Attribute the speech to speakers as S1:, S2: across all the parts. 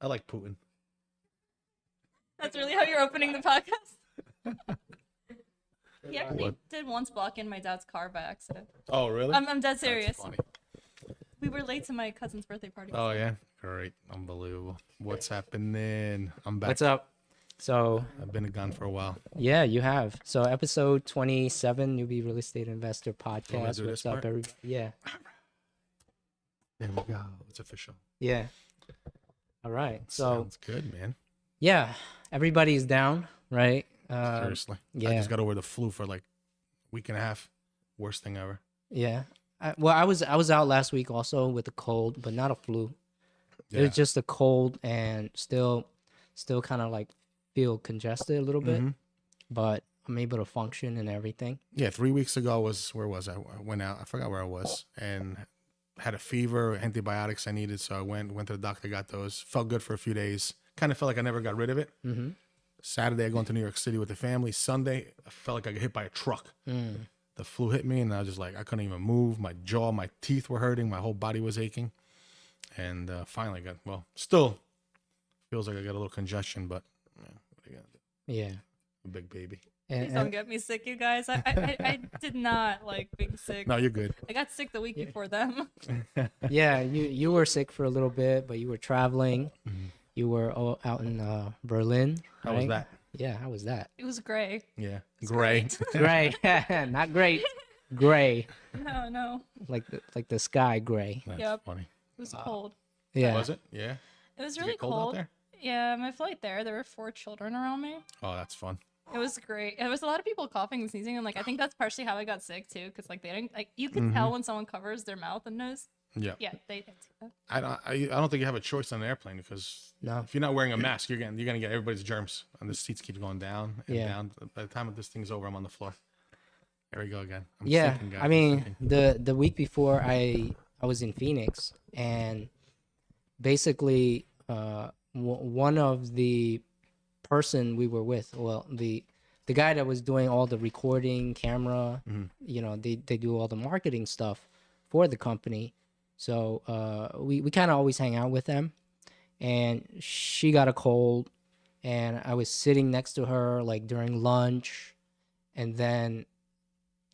S1: I like Putin.
S2: That's really how you're opening the podcast? He actually did once block in my dad's car by accident.
S1: Oh, really?
S2: I'm dead serious.
S1: That's funny.
S2: We were late to my cousin's birthday party.
S1: Oh, yeah? Great. Unbelievable. What's happening? I'm back.
S3: What's up? So
S1: I've been gone for a while.
S3: yeah, you have. So episode 27, Newbie Real Estate Investor Podcast.
S1: do
S3: What's
S1: this
S3: up,
S1: part?
S3: everybody? Yeah.
S1: There we go. It's official.
S3: Yeah. All right. So
S1: Sounds good, man.
S3: yeah, everybody's down, right?
S1: Seriously. I
S3: yeah.
S1: just got over the flu for like a week and a half. Worst thing ever.
S3: Yeah. I was out last week also with a cold, but not a flu.
S1: Yeah.
S3: It was just a cold and still kind of like feel congested a little bit, but I'm able to function and everything.
S1: Yeah, 3 weeks ago where was I? I went out. I forgot where I was, and had a fever, antibiotics I needed. So I went to the doctor, got those. Felt good for a few days. Kind of felt like I never got rid of it. Saturday, I go into New York City with the family. Sunday, I felt like I got hit by a truck. The flu hit me, and I was just like, I couldn't even move. My jaw, my teeth were hurting. My whole body was aching. And finally still feels like I got a little congestion, but yeah, what are you gonna do?
S3: Yeah.
S1: A big baby.
S2: Please don't get me sick, you guys. I did not like being sick.
S1: No, you're good.
S2: I got sick the week before them.
S3: Yeah, you were sick for a little bit, but you were traveling. You were out in Berlin.
S1: How was
S3: right?
S1: that?
S3: Yeah, how was that?
S2: It was gray.
S1: Yeah. Gray.
S3: Gray, not great. Gray,
S2: No.
S3: like the sky gray.
S1: That's
S2: Yep.
S1: funny.
S2: It was cold.
S3: Yeah.
S1: Was it? Yeah.
S2: It was
S1: Did it
S2: really
S1: get cold out there?
S2: Yeah, my flight there were 4 children around me.
S1: Oh, that's fun.
S2: It was great. There was a lot of people coughing and sneezing, and like I think that's partially how I got sick too, because like they didn't like you could tell when someone covers their mouth and nose.
S1: Yeah.
S2: Yeah, they did that.
S1: I don't think you have a choice on an airplane because
S3: No.
S1: if you're not wearing a mask, you're gonna get everybody's germs, and the seats keep going down and
S3: Yeah.
S1: down. By the time this thing's over, I'm on the floor. There we go again. I'm
S3: Yeah,
S1: sinking, guys.
S3: I
S1: I'm
S3: mean
S1: sinking.
S3: the week before I was in Phoenix, and basically one of the person we were with, well the guy that was doing all the recording camera, they do all the marketing stuff for the company, so we kind of always hang out with them, and she got a cold, and I was sitting next to her like during lunch, and then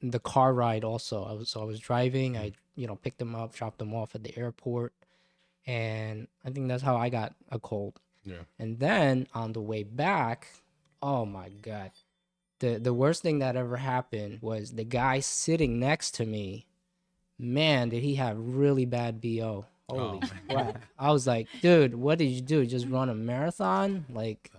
S3: the car ride also. I was driving. I picked them up, dropped them off at the airport, and I think that's how I got a cold.
S1: Yeah.
S3: And then on the way back, oh my god, the worst thing that ever happened was the guy sitting next to me. Man, did he have really bad BO? Holy crap! I was like, dude, what did you do? Just run a marathon? Like,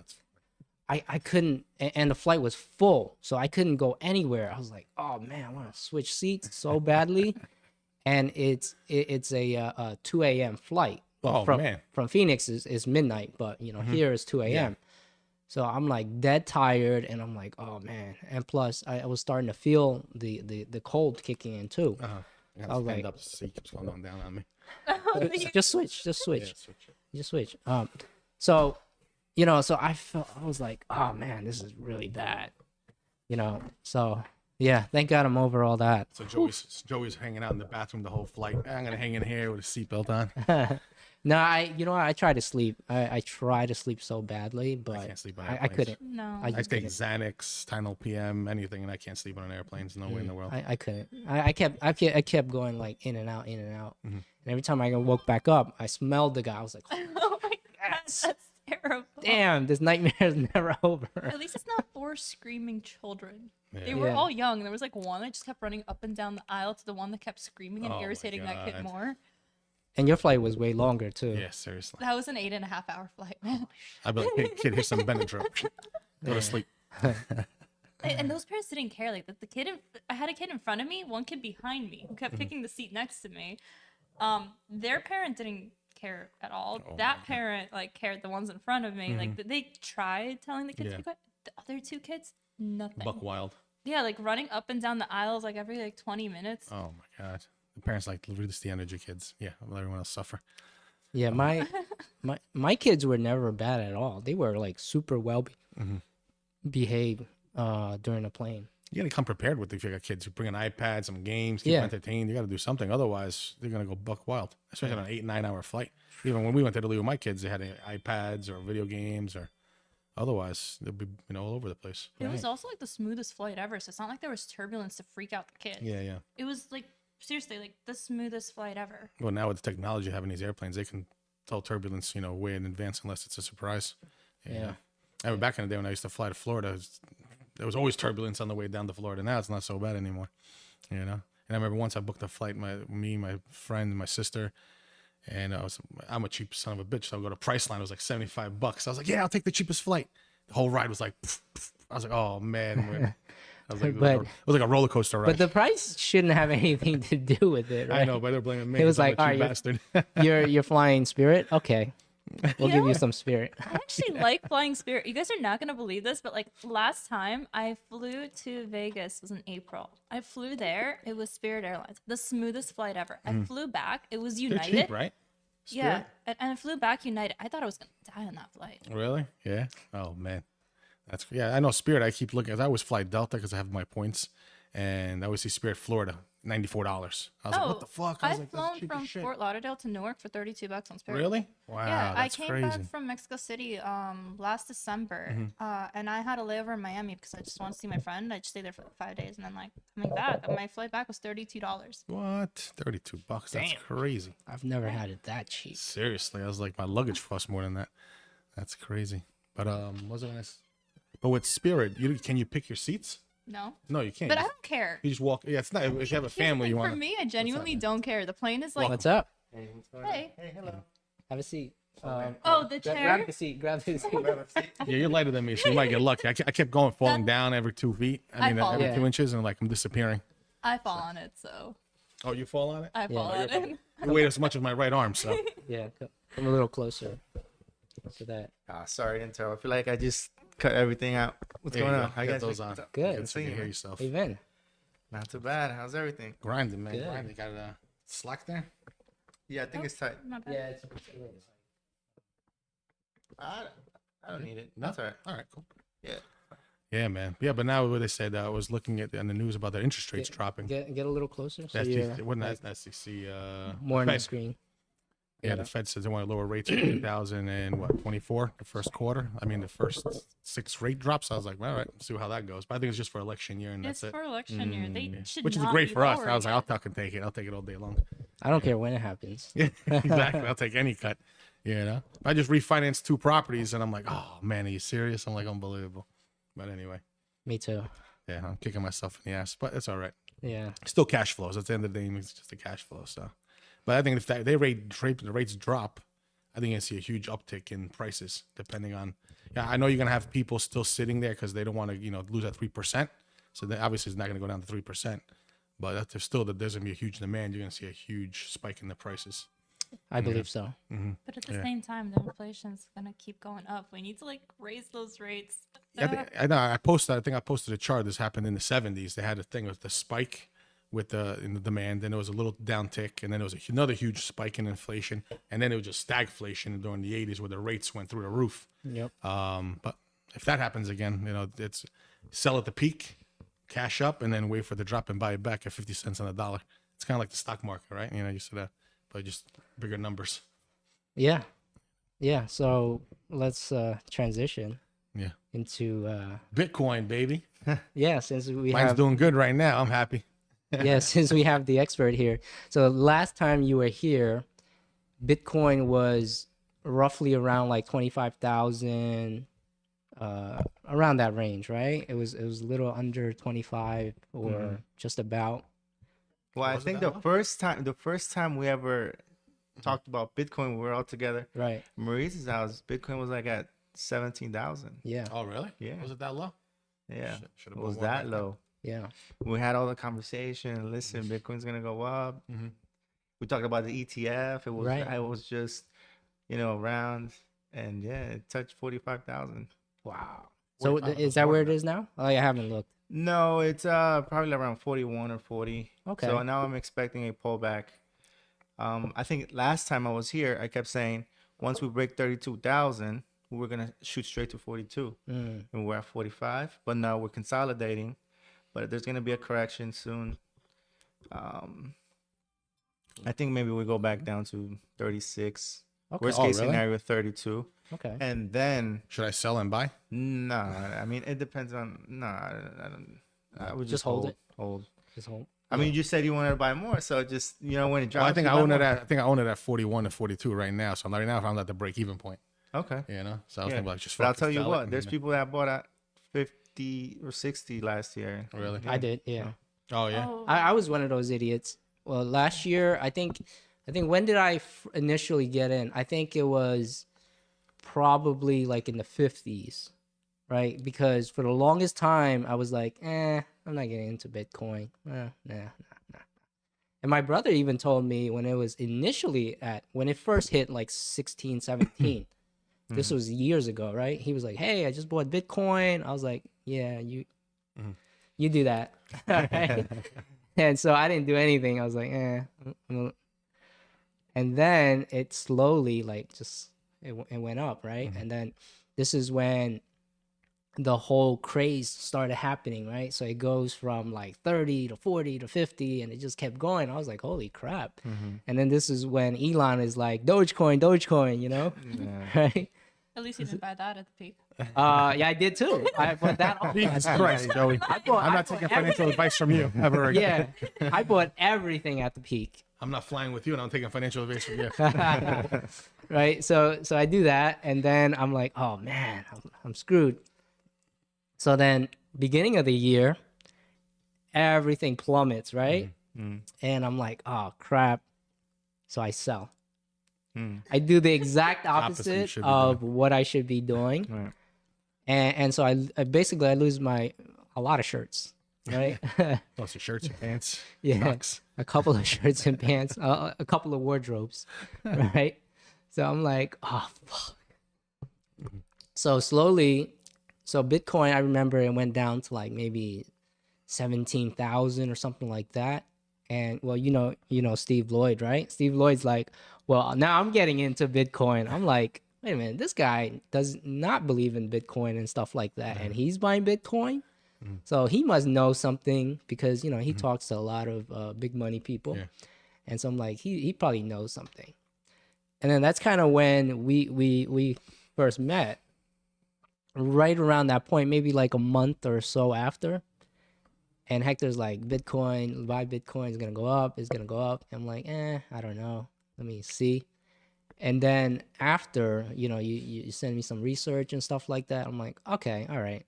S3: I couldn't, and the flight was full, so I couldn't go anywhere. I was like, oh man, I want to switch seats so badly. And it's a 2 a.m. flight.
S1: Oh, man.
S3: From Phoenix is midnight, but here is 2 a.m.
S1: Yeah.
S3: So I'm like dead tired, and I'm like, oh man. And plus, I was starting to feel the cold kicking in too.
S1: I
S3: I was
S1: stand
S3: like-
S1: up. The seat keeps going down on me.
S3: Just switch.
S1: Yeah, switch it.
S3: Just switch. So I was like, oh man, this is really bad. So yeah, thank God I'm over all that.
S1: So Joey's hanging out in the bathroom the whole flight. I'm gonna hang in here with a seatbelt on.
S3: No, I try to sleep. I try to sleep so badly, but
S1: I can't sleep on
S3: I
S1: airplanes.
S3: couldn't.
S2: No.
S1: I
S3: just
S1: take
S3: couldn't.
S1: Xanax, Tylenol PM, anything, and I can't sleep on airplanes. No way in the world.
S3: I couldn't. I kept going like in and out, and every time I woke back up, I smelled the guy. I was like,
S2: Oh my god, that's terrible.
S3: damn, this nightmare is never over.
S2: At least it's not 4 screaming children.
S1: Yeah.
S2: They were
S3: Yeah.
S2: all young. There was like one that just kept running up and down the aisle to the one that kept screaming and
S1: Oh my
S2: irritating that kid
S1: God.
S2: more.
S3: And your flight was way longer too.
S1: Yeah, seriously.
S2: That was an 8.5-hour flight, man.
S1: I'd be like, hey, kid, here's some Benadryl. Go to sleep.
S2: And those parents didn't care. Like the kid, I had a kid in front of me, one kid behind me, who kept picking the seat next to me. Their parent didn't care at all.
S1: Oh
S2: That parent like cared. The ones in front of me, like they tried telling the kids to
S1: Yeah.
S2: be quiet. The other 2 kids, nothing.
S1: Buck wild.
S2: Yeah, like running up and down the aisles like every like 20 minutes.
S1: Oh my god. The parents like release the energy, kids. Yeah, let everyone else suffer.
S3: Yeah, my kids were never bad at all. They were like super well behaved during the plane.
S1: You got to come prepared with if you got kids. You bring an iPad, some games, keep them entertained. You got to do something. Otherwise, they're going to go buck wild, especially on an 8-9 hour flight. Even when we went to Italy with my kids, they had iPads or video games or otherwise they'd be, all over the place.
S2: It was also like the smoothest flight ever. So it's not like there was turbulence to freak out the kids.
S1: Yeah, yeah.
S2: It was like, seriously, like the smoothest flight ever.
S1: Well, now with the technology having these airplanes, they can tell turbulence, way in advance unless it's a surprise. Yeah. I remember back in the day when I used to fly to Florida, there was always turbulence on the way down to Florida. Now it's not so bad anymore, And I remember once I booked a flight, my friend, my sister, and I'm a cheap son of a bitch. So I go to Priceline. It was like $75. I was like, yeah, I'll take the cheapest flight. The whole ride was like, I was like, oh man. I was like, it was like a roller coaster ride.
S3: But the price shouldn't have anything to do with it, right?
S1: I know, but they're blaming me.
S3: It was like,
S1: I'm a
S3: all
S1: cheap
S3: right,
S1: bastard.
S3: you're flying Spirit? Okay. We'll give you some Spirit.
S2: I actually like flying Spirit. You guys are not gonna believe this, but like last time I flew to Vegas was in April. I flew there. It was Spirit Airlines, the smoothest flight ever. I flew back. It was
S1: They're
S2: United.
S1: cheap, right?
S2: Yeah, and I flew back United. I thought I was gonna die on that flight.
S1: Really? Yeah. Oh man, I know Spirit. I keep looking. I always fly Delta because I have my points, and I always see Spirit Florida, $94. I was like, what the fuck? I was
S2: I've
S1: like,
S2: flown from Fort Lauderdale to Newark for $32 on Spirit.
S1: Really? Wow,
S2: Yeah,
S1: that's
S2: I came
S1: crazy.
S2: back from Mexico City last December, and I had a layover in Miami because I just wanted to see my friend. I just stayed there for like 5 days, and then like coming back, my flight back was $32.
S1: What? $32? That's crazy.
S3: I've never had it that cheap.
S1: Seriously, I was like, my luggage costs more than that. That's crazy. But was it nice? But with Spirit, can you pick your seats?
S2: No,
S1: No, you can't.
S2: but I don't care.
S1: You just walk. Yeah, it's not. If you have a family, you
S2: For
S1: want.
S2: me, I genuinely don't care. The plane is like,
S3: What's up?
S2: hey,
S3: Hello. Have a seat.
S2: oh, the chair.
S3: Grab the seat. Grab the seat.
S1: Yeah, you're lighter than me, so you might get lucky. I kept going, falling down every 2 feet.
S2: I fall.
S1: Every
S3: Yeah.
S1: 2 inches, and like I'm disappearing.
S2: I fall on it, so
S1: Oh, you fall on it?
S2: I fall on it.
S1: You weigh as much as my right arm, so.
S3: Yeah, come a little closer to that.
S4: Sorry to interrupt. I feel like I just cut everything out. What's
S1: There you
S4: going
S1: go.
S4: on? How
S1: Get
S4: you guys
S1: those
S4: doing?
S1: on.
S3: Good.
S1: So you can hear yourself.
S3: Hey, Vin.
S4: Not too bad. How's everything?
S1: Grinding, man.
S3: Good.
S1: Grinding. Got slack there?
S4: Yeah, I think it's tight.
S2: My bad.
S3: Yeah, it's
S4: I don't need it.
S1: No?
S4: That's all right.
S1: All right, cool.
S4: Yeah.
S1: Yeah, man. Yeah, but now what they said, I was looking at on the news about the interest rates dropping.
S3: get a little closer. So
S1: That's
S3: you're
S1: wasn't that SEC?
S3: more on the
S1: Fed.
S3: screen.
S1: Yeah, the Fed says they want to lower rates in 2024, the first quarter. I mean, the first 6 rate drops. I was like, all right, see how that goes. But I think it's just for election year, and
S2: It's
S1: that's it.
S2: for election year. They should
S1: Which is
S2: not
S1: great
S2: be
S1: for us. I
S2: lowering
S1: was like,
S2: it.
S1: I'll fucking take it. I'll take it all day long.
S3: I don't care when it happens.
S1: Yeah, exactly. I'll take any cut. I just refinanced 2 properties, and I'm like, oh man, are you serious? I'm like, unbelievable. But anyway,
S3: Me too.
S1: yeah, I'm kicking myself in the ass, but it's all right.
S3: Yeah.
S1: Still cash flows. At the end of the day, it's just a cash flow. So, but I think if the rates drop, I think you'll see a huge uptick in prices. Depending on, I know you're gonna have people still sitting there because they don't want to, lose that 3%. So then obviously it's not gonna go down to 3%. But if there's gonna be a huge demand, you're gonna see a huge spike in the prices.
S3: I believe so.
S2: But at the same time, the inflation's gonna keep going up. We need to like raise those rates.
S1: I know. I think I posted a chart. This happened in the 70s. They had a thing with the spike in the demand, then there was a little downtick, and then there was another huge spike in inflation, and then it was just stagflation during the 80s where the rates went through the roof.
S3: Yep.
S1: But if that happens again, it's sell at the peak, cash up, and then wait for the drop and buy it back at 50 cents on the dollar. It's kind of like the stock market, right? You said that, but just bigger numbers.
S3: Yeah. Yeah. So let's transition.
S1: Yeah.
S3: Into
S1: Bitcoin, baby.
S3: yeah, since we
S1: Mine's
S3: have
S1: doing good right now. I'm happy.
S3: yeah, since we have the expert here. So last time you were here, Bitcoin was roughly around like 25,000, around that range, right? It was a little under 25 or just about.
S4: Well, I
S1: Was it
S4: think
S1: that
S4: the first time we ever talked about Bitcoin, we were all together.
S3: Right.
S4: Maurice's house, Bitcoin was like at 17,000.
S3: Yeah.
S1: Oh, really?
S4: Yeah.
S1: Was it that low?
S4: Yeah.
S1: Should've
S4: It was
S1: bought more
S4: that
S1: back
S4: low.
S3: Yeah.
S4: We had all the conversation. Listen, Bitcoin's gonna go up.
S1: Mhm.
S4: We talked about the ETF. It was
S3: Right.
S4: I was just, around, and yeah, it touched 45,000.
S3: Wow. So
S1: 45
S3: is that where it is now? Oh, I haven't looked.
S4: No, it's probably around 41 or 40.
S3: Okay.
S4: So now I'm expecting a pullback. I think last time I was here, I kept saying once we break 32,000, we're gonna shoot straight to 42,
S3: Mm.
S4: and we're at 45. But now we're consolidating. but there's gonna be a correction soon. I think maybe we go back down to 36.
S3: Okay.
S4: Worst
S1: Oh,
S4: case
S1: really?
S4: scenario, 32.
S3: Okay.
S4: And then,
S1: Should I sell and buy?
S4: I mean, it depends on, I don't, I would
S3: Just
S4: just
S3: hold
S4: hold
S3: it.
S4: Hold.
S3: Just hold.
S4: I mean, you said you wanted to buy more, so just, when it drops.
S1: Well, I think
S4: you
S1: I
S4: buy
S1: own it
S4: more.
S1: at 41 to 42 right now. So right now I'm at the break even point.
S4: Okay.
S1: You know, so I was
S4: Yeah.
S1: thinking about just.
S4: But I'll
S1: fucking
S4: tell you
S1: sell it
S4: what,
S1: and,
S4: there's people that bought at 50 or 60 last year.
S1: Really?
S3: I did. Yeah.
S1: Oh yeah.
S2: Oh,
S3: I was one of those idiots. Well, last year, I think when did I initially get in? I think it was probably like in the 50s, right? Because for the longest time, I was like, I'm not getting into Bitcoin. Nah. And my brother even told me when it was initially when it first hit like 16, 17, this was years ago, right? He was like, hey, I just bought Bitcoin. I was like, yeah, you do that. Right? And so I didn't do anything. I was like, and then it slowly it went up, right? And then this is when the whole craze started happening, right? So it goes from like 30 to 40 to 50 and it just kept going. I was like, holy crap. And then this is when Elon is like, Dogecoin, you know? Right?
S2: at least you didn't buy that at the peak.
S3: Yeah, I did too. I bought that all.
S1: Jesus Christ, Joey. I'm not taking financial advice from you ever again.
S3: Yeah, I bought everything at the peak.
S1: I'm not flying with you, and I'm taking financial advice from you.
S3: Right? So I do that, and then I'm like, oh man, I'm screwed. So then, beginning of the year, everything plummets, right? And I'm like, oh crap. So I sell. I do the exact
S1: Opposite you
S3: opposite
S1: should be
S3: of what I should be doing.
S4: Right.
S3: And so I basically lose a lot of shirts, right?
S1: Plus your shirts, your pants,
S3: Yeah.
S1: socks.
S3: A couple of shirts and pants, a couple of wardrobes, right? So I'm like, oh fuck. So slowly, Bitcoin, I remember it went down to like maybe 17,000 or something like that. And well, you know Steve Lloyd, right? Steve Lloyd's like, well, now I'm getting into Bitcoin. I'm like, wait a minute, this guy does not believe in Bitcoin and stuff like that, and he's buying Bitcoin. So he must know something because he talks to a lot of big money people, and so I'm like, he probably knows something. And then that's kind of when we first met. Right around that point, maybe like a month or so after. And Hector's like, Bitcoin, buy Bitcoin, is gonna go up, it's gonna go up. I'm like, I don't know. Let me see. And then after, you send me some research and stuff like that. I'm like, okay, all right.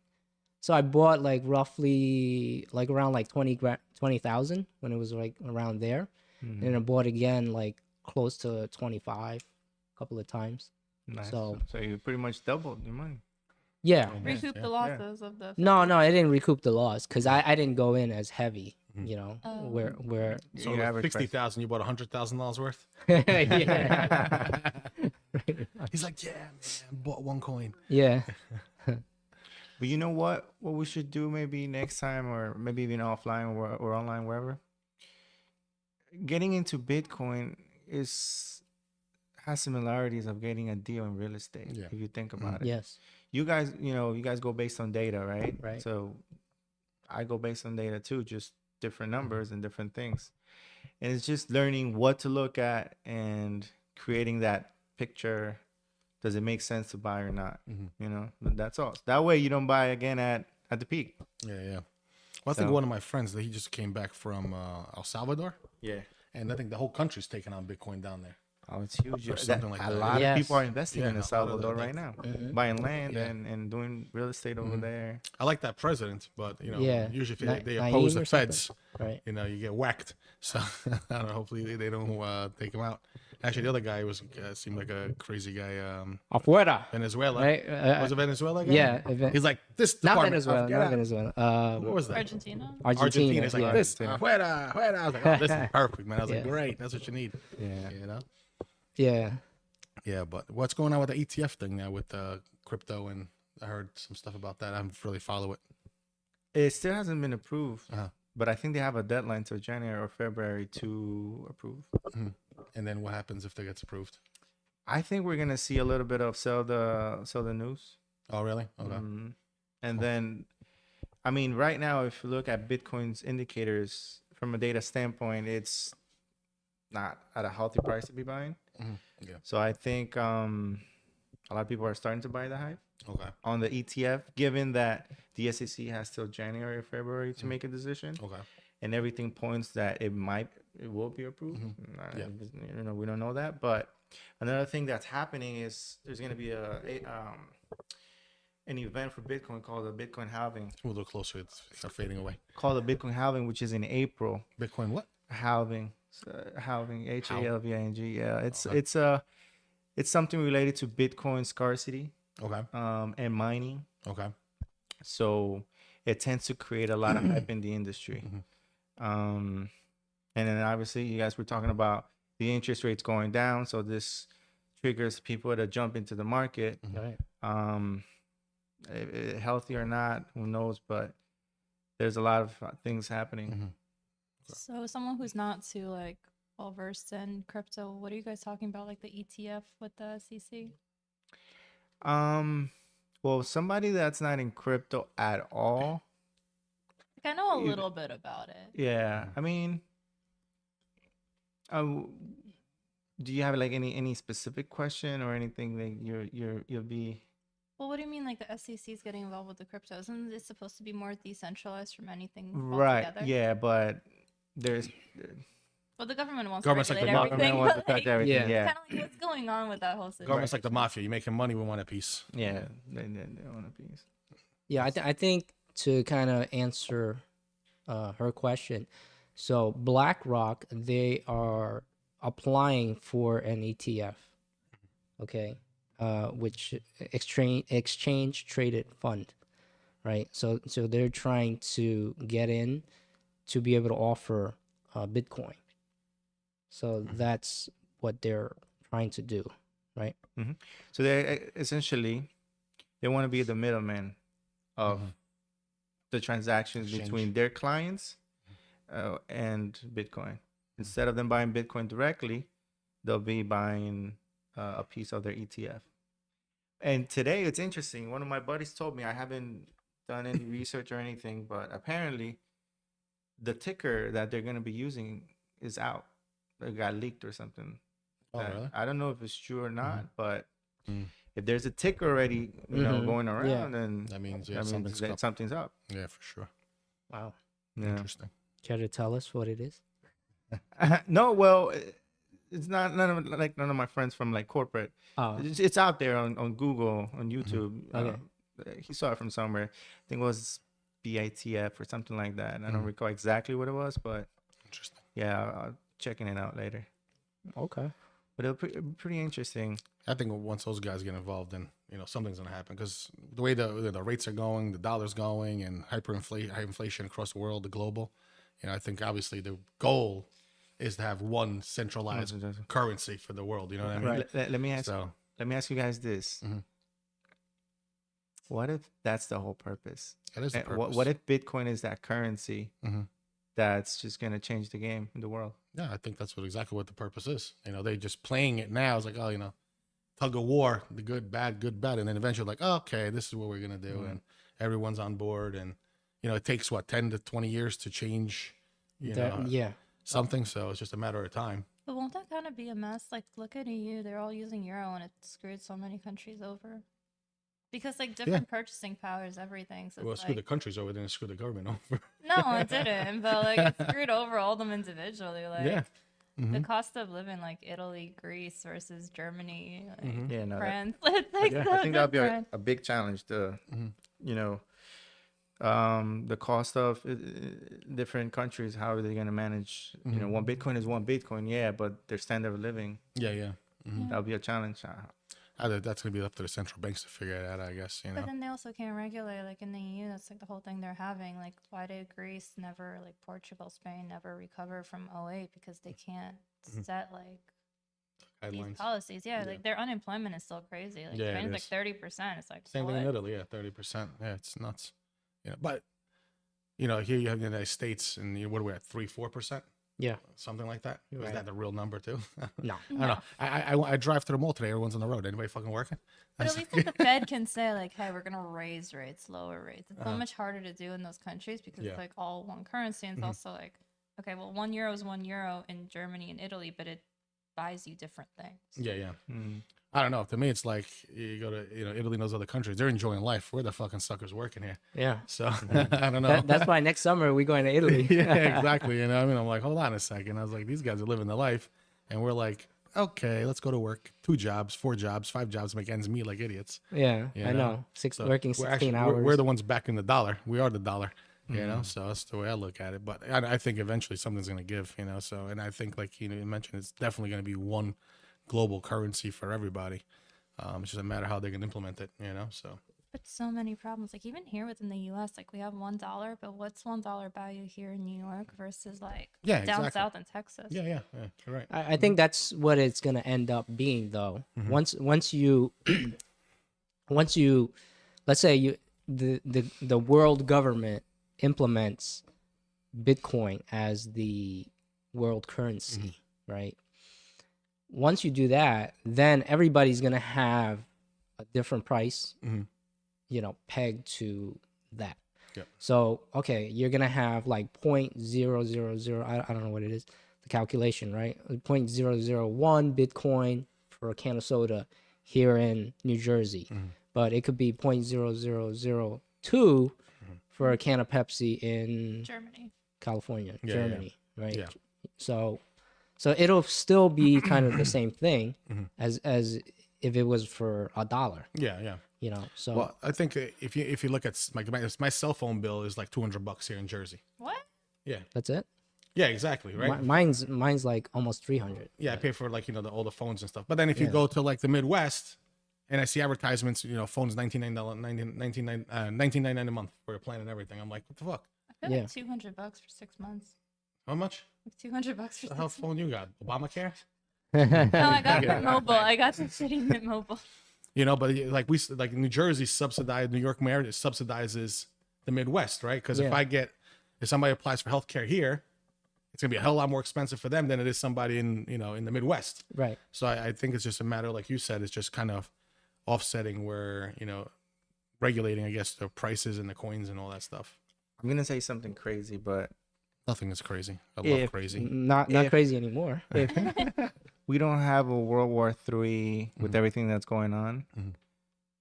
S3: So I bought like roughly like around like 20,000 when it was like around there. And then I bought again like close to 25 a couple of times.
S4: Nice.
S3: So
S4: you pretty much doubled your money.
S3: yeah.
S2: Recoup the losses of the.
S3: No, I didn't recoup the loss because I didn't go in as heavy, where
S1: So
S4: Your average
S1: 60,000, you bought $100,000 worth.
S3: yeah.
S1: He's like, yeah, man, bought one coin.
S3: Yeah.
S4: But you know what? What we should do maybe next time, or maybe even offline or online, wherever. Getting into Bitcoin has similarities of getting a deal in real estate.
S1: Yeah.
S4: If you think about it.
S3: Yes.
S4: You guys go based on data, right?
S3: Right.
S4: So I go based on data too, just different numbers and different things. And it's just learning what to look at and creating that picture. Does it make sense to buy or not? But that's all. That way you don't buy again at the peak.
S1: Yeah. Well, I think one of my friends, he just came back from El Salvador,
S4: Yeah.
S1: and I think the whole country's taking on Bitcoin down there.
S4: Oh, it's huge.
S1: Or something like
S4: a
S1: that.
S4: lot
S3: Yes.
S4: of people are investing
S1: Yeah,
S4: in
S1: a
S4: El
S1: lot of
S4: Salvador
S1: that-
S4: right now, buying land and doing real estate over there.
S1: I like that president, but
S3: Yeah.
S1: usually if
S3: Na-
S1: they
S3: Naeem
S1: oppose the
S3: or something.
S1: feds,
S3: Right.
S1: you get whacked. So I don't know. Hopefully they don't take him out. Actually, the other guy seemed like a crazy guy.
S3: Afuera.
S1: Venezuela.
S3: Right.
S1: Was it Venezuela guy?
S3: Yeah.
S1: He's like this.
S3: Not
S1: department,
S3: Venezuela.
S1: get
S3: Not
S1: out.
S3: Venezuela.
S1: What was that?
S2: Argentina.
S3: Argentina.
S1: It's like
S3: Yeah.
S1: this. Fuera. I was like, oh, this is perfect, man. I was like,
S3: Yeah.
S1: great. That's what you need.
S4: Yeah.
S3: Yeah.
S1: Yeah, but what's going on with the ETF thing now with crypto? And I heard some stuff about that. I haven't really follow it.
S4: It still hasn't been approved,
S1: Uh-huh.
S4: but I think they have a deadline till January or February to approve.
S1: And then what happens if it gets approved?
S4: I think we're gonna see a little bit of sell the news,
S1: Oh, really? Okay.
S4: and then I mean, right now, if you look at Bitcoin's indicators from a data standpoint, it's not at a healthy price to be buying.
S1: Yeah.
S4: So I think a lot of people are starting to buy the hype
S1: Okay.
S4: on the ETF, given that the SEC has till January or February to make a decision,
S1: Okay.
S4: and everything points that it will be approved.
S1: Yeah.
S4: You know, we don't know that, but another thing that's happening is there's going to be an event for Bitcoin called the Bitcoin halving.
S1: Move a little closer. It's fading away.
S4: Called the Bitcoin halving, which is in April.
S1: Bitcoin what?
S4: Halving, halving, HALVING. Yeah,
S1: Okay.
S4: it's something related to Bitcoin scarcity,
S1: Okay.
S4: and mining.
S1: Okay.
S4: So it tends to create a lot of hype in the industry. And then obviously you guys were talking about the interest rates going down, so this triggers people to jump into the market.
S3: Right.
S4: Healthy or not, who knows? But there's a lot of things happening.
S2: So someone who's not too like well versed in crypto, what are you guys talking about? Like the ETF with the SEC?
S4: Well, somebody that's not in crypto at all.
S2: Like I know a little bit about it.
S4: Yeah, I mean, do you have like any specific question or anything that you'll be?
S2: Well, what do you mean like the SEC is getting involved with the crypto? Isn't it supposed to be more decentralized from anything
S4: Right.
S2: altogether?
S4: Yeah, but there's
S2: Well, the government wants
S1: Government's
S2: to
S1: like the
S2: regulate everything,
S4: government wants to
S2: but
S4: touch
S2: like,
S4: everything.
S3: Yeah.
S4: Yeah,
S2: kind of like what's going on with that whole situation.
S1: Government's like the mafia. You're making money, we want a piece.
S4: yeah, they want a piece.
S3: Yeah, I think to kind of answer her question, so BlackRock, they are applying for an ETF, okay, which exchange traded fund, right? So they're trying to get in to be able to offer Bitcoin. So that's what they're trying to do, right?
S4: So they essentially they want to be the middleman of the transactions
S1: Exchange.
S4: between their clients and Bitcoin. Instead of them buying Bitcoin directly, they'll be buying a piece of their ETF. And today it's interesting. One of my buddies told me, I haven't done any research or anything, but apparently the ticker that they're going to be using is out. It got leaked or something.
S1: Oh, really?
S4: I don't know if it's true or not, but
S1: Mm.
S4: if there's a ticker already, you know, going around,
S3: Yeah.
S4: then
S1: That means
S4: that means
S1: something's
S4: that
S1: up.
S4: something's up.
S1: Yeah, for sure.
S3: Wow.
S4: Yeah.
S1: Interesting.
S3: Care to tell us what it is?
S4: No, well, it's not none of my friends from like corporate.
S3: Oh,
S4: It's out there on Google, on YouTube.
S3: Okay.
S4: He saw it from somewhere. I think it was BITF or something like that. I don't recall exactly what it was, but
S1: Interesting.
S4: yeah, I'll checking it out later.
S3: okay.
S4: But it'll be pretty interesting.
S1: I think once those guys get involved, then something's gonna happen because the way the rates are going, the dollar's going, and high inflation across the world, the global. I think obviously the goal is to have one centralized currency for the world. You know what I mean?
S3: Right.
S4: Let me ask.
S1: So
S4: Let me ask you guys this:
S1: Mhm.
S4: What if that's the whole purpose?
S1: that is the
S4: And
S1: purpose.
S4: what if Bitcoin is that currency
S1: Mhm.
S4: that's just gonna change the game in the world?
S1: Yeah, I think that's exactly what the purpose is. They just playing it now. It's like, oh, tug of war, the good, bad, and then eventually like, oh, okay, this is what we're gonna do, and everyone's on board, and it takes what 10 to 20 years to change,
S3: Yeah.
S1: something. So it's just a matter of time.
S2: But won't that kind of be a mess? Like, look at EU; they're all using euro, and it screwed so many countries over. Because like different purchasing powers, everything. So
S1: Well,
S2: it's
S1: screw
S2: like,
S1: the countries over, then screw the government over.
S2: no, it didn't. But like it screwed over all them individually. Like
S1: Yeah.
S2: the cost of living, like Italy, Greece versus Germany, like
S4: Yeah, no,
S2: France. It's like
S1: Yeah,
S2: so
S4: I think that'll be
S2: different.
S4: a big challenge. The cost of different countries. How are they going to manage? One Bitcoin is one Bitcoin, yeah, but their standard of living,
S1: Yeah.
S4: that'll be a challenge.
S1: That's gonna be up to the central banks to figure it out, I guess.
S2: But then they also can't regulate, like in the EU. That's like the whole thing they're having. Like, why did Greece never, like Portugal, Spain, never recover from '08 because they can't set like these
S1: Guidelines.
S2: policies? Yeah, like their unemployment is still crazy. Like
S1: Yeah, it
S2: Spain's like
S1: is.
S2: 30%. It's like
S1: Same thing in
S2: what?
S1: Italy, yeah, 30%. Yeah, it's nuts. But here you have the United States, and what are we at, 3-4%?
S3: Yeah.
S1: something like that. Is
S3: Right.
S1: that the real number too?
S3: No.
S1: I don't know. I drive through the mall today. Everyone's on the road. Anybody fucking working?
S2: But at least like the Fed can say like, hey, we're gonna raise rates, lower rates. It's so much harder to do in those countries because
S1: Yeah.
S2: it's like all one currency, and it's also like, okay, well, €1 is €1 in Germany and Italy, but it buys you different things.
S1: Yeah. I don't know. To me, it's like you go to Italy and those other countries. They're enjoying life. We're the fucking suckers working here.
S3: Yeah.
S1: So I don't know.
S3: That's why next summer we're going to Italy.
S1: Yeah, exactly. I mean, I'm like, hold on a second. I was like, these guys are living the life, and we're like, okay, let's go to work. 2 jobs, 4 jobs, 5 jobs, make ends meet like idiots.
S3: Yeah,
S1: You
S3: I
S1: know?
S3: know.
S1: So
S3: Working
S1: we're
S3: 16 hours.
S1: We're the ones backing the dollar. We are the dollar. You know, so that's the way I look at it. But I think eventually something's going to give. So, and I think like you mentioned, it's definitely going to be one global currency for everybody. It's just a matter how they're going to implement it. So.
S2: But so many problems. Like even here within the U.S., like we have $1, but what's $1 value here in New York versus like down
S1: exactly.
S2: south in Texas?
S1: Yeah, you're right.
S3: I think that's what it's gonna end up being, though. Once you, let's say the world government implements Bitcoin as the world currency, right? Once you do that, then everybody's gonna have a different price, pegged to that.
S1: Yep.
S3: So okay, you're gonna have like 0.000. I don't know what it is. The calculation, right? 0.001 Bitcoin for a can of soda here in New Jersey, but it could be 0.0002 for a can of Pepsi in
S2: Germany.
S3: California,
S1: Yeah,
S3: Germany, right?
S1: Yeah.
S3: So it'll still be kind of the same thing as if it was for $1.
S1: Yeah.
S3: So
S1: Well, I think if you look at my cell phone bill is like $200 here in Jersey.
S2: What?
S1: Yeah.
S3: that's it.
S1: Yeah, exactly. Right.
S3: Mine's like almost 300.
S1: Yeah, I pay for like all the phones and stuff. But then if you go to like the Midwest, and I see advertisements, phones $99 a month for a plan and everything. I'm like, what the fuck?
S2: I feel
S3: Yeah.
S2: like $200 for 6 months.
S1: How much?
S2: Like $200 for
S1: The
S2: 6
S1: hell
S2: months.
S1: phone you got? Obamacare?
S2: No, I got Mint Mobile. I got the shitty Mint Mobile.
S1: But like New Jersey New York mayor subsidizes the Midwest, right? Because if somebody applies for healthcare here, it's gonna be a hell of a lot more expensive for them than it is somebody in in the Midwest.
S3: Right.
S1: So I think it's just a matter, like you said, it's just kind of offsetting where regulating, I guess, the prices and the coins and all that stuff.
S4: I'm gonna say something crazy, but
S1: Nothing is crazy. I love crazy.
S3: Not crazy anymore.
S4: if we don't have a World War III with everything that's going on,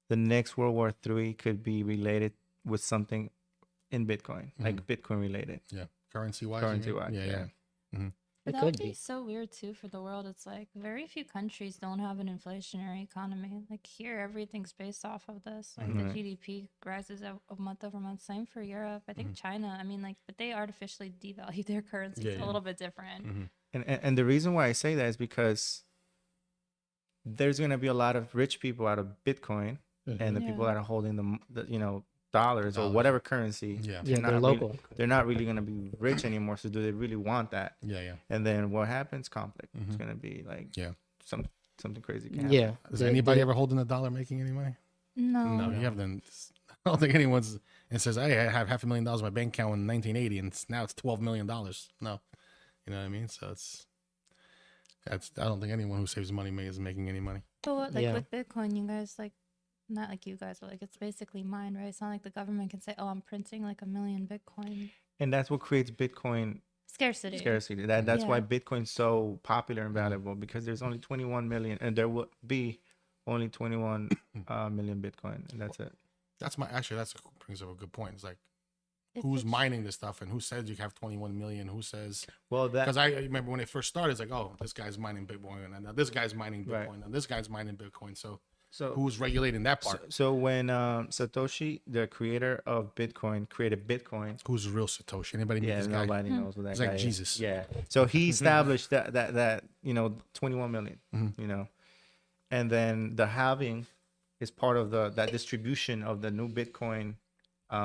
S4: the next World War III could be related with something in Bitcoin, like Bitcoin related.
S1: Yeah, currency wise.
S4: Yeah.
S2: But
S3: It
S2: that would
S3: could
S2: be
S3: be.
S2: so weird too for the world. It's like very few countries don't have an inflationary economy. Like here, everything's based off of this. Like the GDP rises a month over month. Same for Europe. I think China. I mean, like, but they artificially devalue their currency. It's a little bit different.
S4: And the reason why I say that is because there's gonna be a lot of rich people out of Bitcoin, and the people that are holding the dollars or whatever currency.
S1: Yeah.
S3: Yeah, they're local.
S4: They're not really gonna be rich anymore. So do they really want that?
S1: Yeah.
S4: And then what happens? Conflict. It's gonna be like something crazy can happen.
S3: Yeah.
S1: Is anybody ever holding a dollar making any money?
S2: No.
S1: No, you haven't. I don't think anyone's and says, "Hey, I have $500,000 in my bank account in 1980, and now it's $12 million." No, you know what I mean. So I don't think anyone who saves money is making any money.
S2: But what, like
S3: Yeah.
S2: with Bitcoin, you guys not like you guys, but like it's basically mined, right? It's not like the government can say, "Oh, I'm printing like 1 million Bitcoin."
S4: And that's what creates Bitcoin
S2: Scarcity.
S4: scarcity. That's why
S2: Yeah.
S4: Bitcoin's so popular and valuable, because there's only 21 million, and there will be only 21 million Bitcoin, and that's it.
S1: That brings up a good point. It's like
S2: It's
S1: who's
S2: a-
S1: mining this stuff, and who says you have 21 million? Who says?
S4: Well,
S1: Because I remember when it first started, it's like, oh, this guy's mining Bitcoin, and now this guy's mining Bitcoin,
S4: Right.
S1: and this guy's mining Bitcoin. So
S4: so
S1: who's regulating that part?
S4: so when Satoshi, the creator of Bitcoin, created Bitcoin.
S1: Who's the real Satoshi? Anybody meet
S4: Yeah,
S1: this guy?
S4: nobody knows what that
S1: He's
S4: guy
S1: like
S4: is.
S1: Jesus.
S4: Yeah. So he established that 21 million, and then the halving is part of that distribution of the new Bitcoin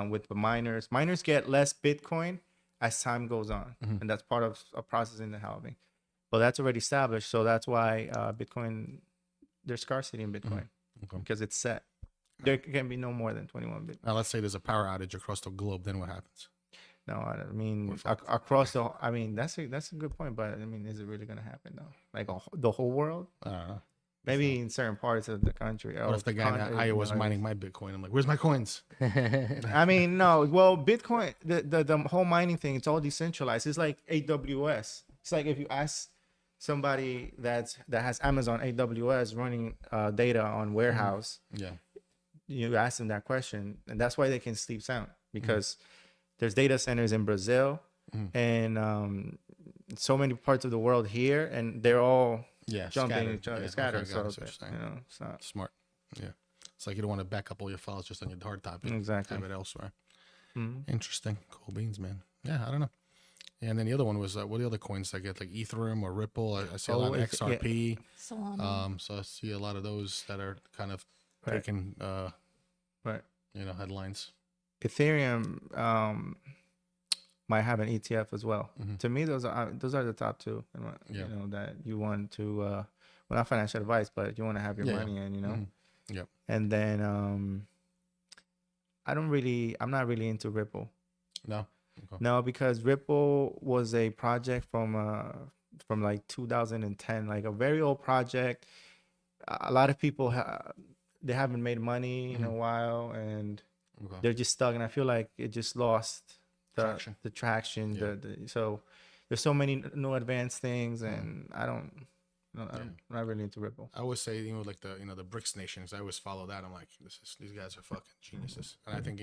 S4: with the miners. Miners get less Bitcoin as time goes on, and that's part of a process in the halving. But that's already established, so that's why Bitcoin, there's scarcity in Bitcoin
S1: Okay.
S4: because it's set. There can be no more than 21 Bitcoin.
S1: Now let's say there's a power outage across the globe. Then what happens?
S4: No, I mean
S1: We're fucked.
S4: across the. I mean that's a good point, but I mean, is it really gonna happen though? Like the whole world?
S1: I don't know.
S4: Maybe in certain parts of the country.
S1: What if the guy in Iowa was mining my Bitcoin? I'm like, where's my coins?
S4: I mean, no. Well, Bitcoin, the whole mining thing, it's all decentralized. It's like AWS. It's like if you ask somebody that has Amazon AWS running data on warehouse,
S1: Yeah.
S4: you ask them that question, and that's why they can sleep sound, because there's data centers in Brazil and so many parts of the world here, and they're all jumping each other, scattered.
S1: Okay,
S4: So
S1: so
S4: you know, it's not
S1: smart. Yeah. It's like you don't want to back up all your files just on your hard copy.
S4: exactly.
S1: Have it elsewhere.
S4: Mhm.
S1: Interesting. Cool beans, man. Yeah, I don't know. And then the other one was what are the other coins I get, like Ethereum or Ripple? I see a lot of XRP.
S2: Solana.
S1: So I see a lot of those that are kind of
S4: Right.
S1: taking
S4: Right.
S1: headlines.
S4: Ethereum might have an ETF as well.
S1: Mhm.
S4: To me, those are the top two.
S1: Yeah.
S4: You know, that you want to well, not financial advice, but you want to have your
S1: Yeah,
S4: money in. You know.
S1: Mhm. Yep.
S4: And then I'm not really into Ripple.
S1: No. Okay.
S4: No, because Ripple was a project from like 2010, like a very old project. A lot of people they haven't made money in a while, and
S1: Okay.
S4: they're just stuck. And I feel like it just lost
S1: Traction.
S4: the traction.
S1: Yeah.
S4: So there's so many new advanced things, and I'm not really into Ripple.
S1: I always say, like the BRICS nations, I always follow that. I'm like, these guys are fucking geniuses. And I think,